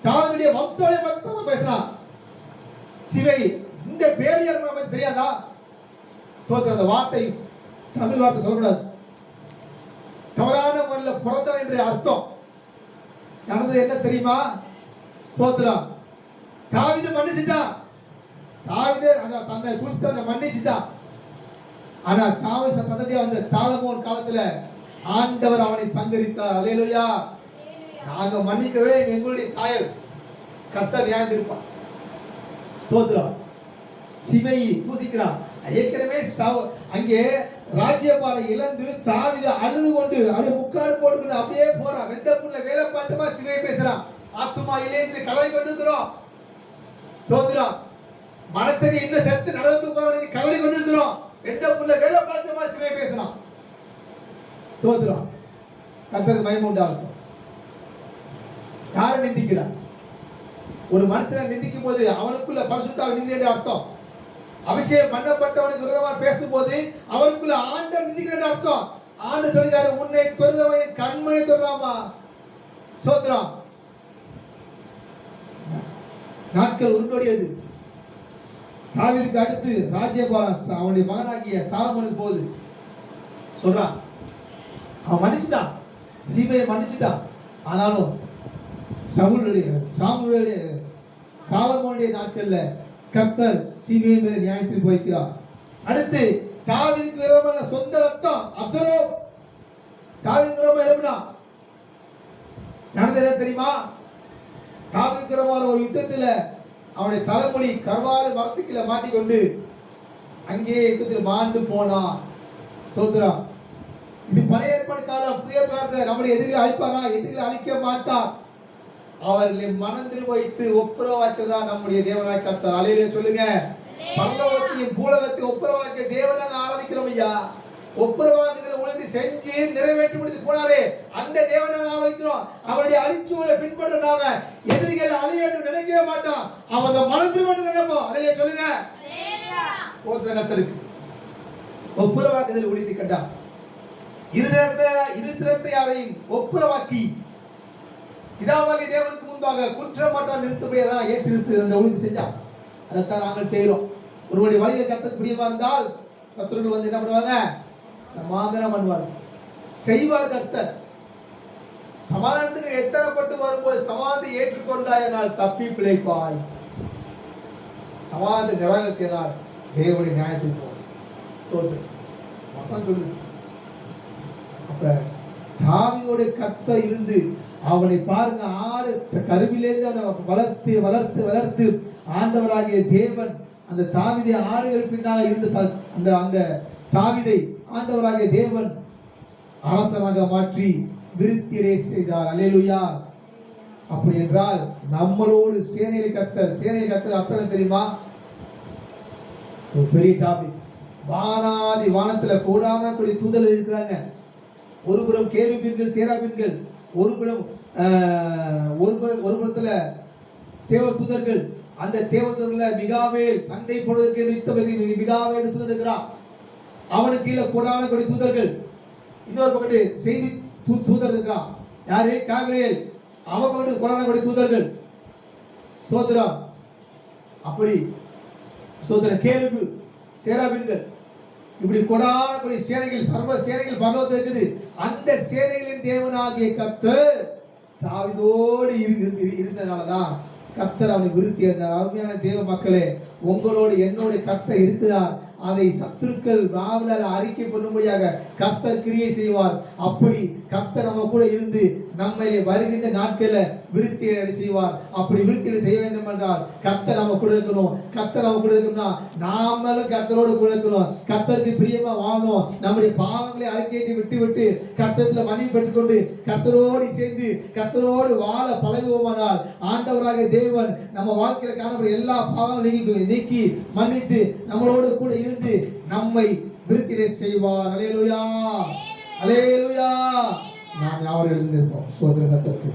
தாவீதுடைய வம்சாவளியை பத்தி பேசலாம். சிமை இந்த பேலியர் நமக்கு தெரியாதா? சோதர அந்த வார்த்தை தமிழ் வார்த்தை சொல்லக்கூடாது. தவறான முறையில் பிறந்தவன் என்று அர்த்தம். நடந்தது என்ன தெரியுமா? சோத்ரா தாவீது மன்னிச்சிட்டான். தாவீது அந்த தன்னை துஷ்டனை மன்னிச்சிட்டான். ஆனா தாவீது சந்ததியா வந்த சாலமோன் காலத்துல ஆண்டவர் அவனை சங்கரித்தார். அல்லேலூயா. நாங்க மன்னிக்கவே எங்களுடைய சாயல் கர்த்தர் நியாயம் தீர்ப்பார். ஸ்தோத்திரம். சிமையி பூசிக்கிறான். ஏற்கனவே அங்கே ராஜ்யபாரை இழந்து தாவீது அழுது கொண்டு அது முக்காடு போட்டுக்கிட்டு அப்படியே போறான். வெந்த புள்ள வேலை பார்த்தமா சிமை பேசுறான். ஆத்துமா இல்லையே கதை கொண்டு இருக்கிறோம். ஸ்தோத்திரம். மனசரி இன்னும் செத்து நடந்து போறவனை கதை கொண்டு இருக்கிறோம். வெந்த புள்ள வேலை பார்த்தமா சிமை பேசுறான். ஸ்தோத்திரம். கர்த்தருக்கு மகிமை உண்டாகட்டும். யாரை நிந்திக்கிறார்? ஒரு மனுஷனை நிந்திக்கும் போது அவனுக்குள்ள பரிசுத்தாவி நிந்திக்கிற அர்த்தம். அபிஷேகம் பண்ணப்பட்டவனுக்கு விரோதமாக பேசும்போது அவனுக்குள்ள ஆண்டவர் நிந்திக்கிற அர்த்தம். ஆண்டவர் சொல்கிறாரு, உன்னை தொடுறவன் கண்மனை தொடுறாமா. சோத்ரம். நாட்கள் உருண்டோடியது. தாவீதுக்கு அடுத்து ராஜ்யபாரம் அவனுடைய மகனாகிய சாலமோனுக்கு போகுது. சொல்றான், அவன் மன்னிச்சுட்டான், சீமையை மன்னிச்சுட்டான். ஆனாலும் சாலமோனுடைய நாட்கள்ல கர்த்தர் சீமையை மேல நியாயத்தில் வைக்கிறார். அடுத்து தாவீதுக்கு விரோதமான சொந்த ரத்தம் அப்சலோம். தாவீதுக்கு விரோதமா எழுப்பினா நடந்தது என்ன தெரியுமா? தாவீதுக்கு விரோதமான ஒரு யுத்தத்துல அவனுடைய தலைமுடி கர்வாலி மரத்துக்குள்ள மாட்டிக்கொண்டு அங்கேயே யுத்தத்தில் மாண்டு போனான். சோத்ரா. இது பழைய ஏற்பாடு காலம். புதிய ஏற்பாடு நம்முடைய எதிரிகளை அழிப்பாரா? எதிரிகளை அழிக்க மாட்டார். அவர்களை மனதில் வைத்து ஒப்புரவாக்கிறதா நம்முடைய தேவனாய் கர்த்தர். அல்லேலூயா சொல்லுங்க. பரலோகத்தையும் பூலோகத்தையும் ஒப்புரவாக்கிய தேவனாக ஆராதிக்கிறோம் ஐயா. ஒப்புரவாக்குதலை உழைத்து செஞ்சு நிறைவேற்றி முடித்து போனாரே அந்த தேவனாக ஆராதிக்கிறோம். அவருடைய அழிச்சுவலை பின்பற்ற நாம எதிரிகளை அழிய வேண்டும் நினைக்கவே மாட்டோம். அவங்க மனதில் வந்து நினைப்போம். அல்லேலூயா சொல்லுங்க. கர்த்தருக்கு ஒப்புரவாக்குதல் உழைத்து கண்டா இரு திறத்தை யாரையும் ஒப்புரவாக்கி பிதாவாகிய தேவனுக்கு முன்பாக குற்றமற்ற நிறுத்தப்படியதான் இயேசு கிறிஸ்து அந்த ஒழுங்கு செஞ்சார். அதைத்தான் நாங்கள் செய்கிறோம். ஒருவருடைய வழியை கர்த்தருக்கு பிரியமா இருந்தால் சத்துருக்கள் வந்து என்ன பண்ணுவாங்க? சமாதானம் பண்ணுவார். செய்வார் கர்த்தர். சமாதானத்துக்கு எத்தனைப்பட்டு வரும்போது சமாதானத்தை ஏற்றுக்கொண்டாயனால் தப்பி பிழைப்பாய். சமாதானத்தை நிராகரிக்கிறார் தேவனுடைய நியாயத்துக்கு போய் சோதனை வசனம் சொல்லுது. அப்ப தாவீதோட கர்த்தர் இருந்து அவனை பாருங்க, 6 கருவிலேருந்து அவனை வளர்த்து வளர்த்து வளர்த்து ஆண்டவராகிய தேவன் அந்த தாவீதை 6 பின்னாக இருந்த அந்த தாவீதை ஆண்டவராகிய தேவன் அரசனாக மாற்றி விருத்தியடைய செய்தார். அல்லேலூயா. அப்படி என்றால் நம்மளோடு சேனையை கர்த்தர் அர்த்தம் தெரியுமா? ஒரு பெரிய டாபிக். வானத்துல கூடாத கூடிய தூதர்கள் இருக்கிறாங்க. ஒருபுறம் கேருபீன்கள் சேராபீன்கள், ஒருபுறம் ஒரு புறத்துல தேவ தூதர்கள். அந்த தேவ தூதர்கள மிகாவேல் சண்டை போடுவதற்கு மிகாவேல் தூதர். அவனுக்கு கீழே கூடாத கூடிய தூதர்கள். இன்னொரு பக்கத்து செய்தி தூதர் இருக்கிறான். யாரு? காபிரியேல். அவன் பக்கத்து கூடாத கூடிய தூதர்கள். சோதரா. அப்படி சோதர கேருபு சேராபீன்கள், இப்படி கொடான சேனைகள், சர்வ சேனைகள் பரலோகத்தில் இருக்குது. அந்த சேனைகளின் தேவனாகிய கர்த்தர் தாவீதோடு இருந்தனாலதான் கர்த்தர் அவனை விருத்தி. அந்த அருமையான தேவ மக்களே, உங்களோடு என்னோட கர்த்தர் இருக்கிறார். அதை சத்துருக்கள் ராவலால் அறிக்கை பண்ணும்படியாக கர்த்தர் கிரியை செய்வார். அப்படி கர்த்தர் நம்ம கூட இருந்து நம்மை வருகின்ற நாட்களில் விருத்தி அடை செய்வார். அப்படி விருத்தி செய்ய வேண்டும் என்றால் கர்த்தர் நம்ம கூட இருக்கணும். கர்த்தர் நம்ம கூட இருக்கணும்னா நாமளும் கர்த்தரோடு கூட இருக்கணும். கர்த்தருக்கு பிரியமா வாழணும். நம்முடைய பாவங்களை அறிக்கையை விட்டு கர்த்தத்துல மன்னிப்பு பெற்றுக்கொண்டு கர்த்தரோடு சேர்ந்து கர்த்தரோடு வாழ பழகுவோமானால் ஆண்டவராக தேவன் நம்ம வாழ்க்கையில காணப்படும் எல்லா பாவங்களையும் நீக்கி மன்னித்து நம்மளோடு கூட இருந்து நம்மை விருத்தியை செய்வார். அல்லேலூயா, அல்லேலூயா. நாம் யாவரும் எழுந்திருப்போம். சோதனை கர்த்தருக்கு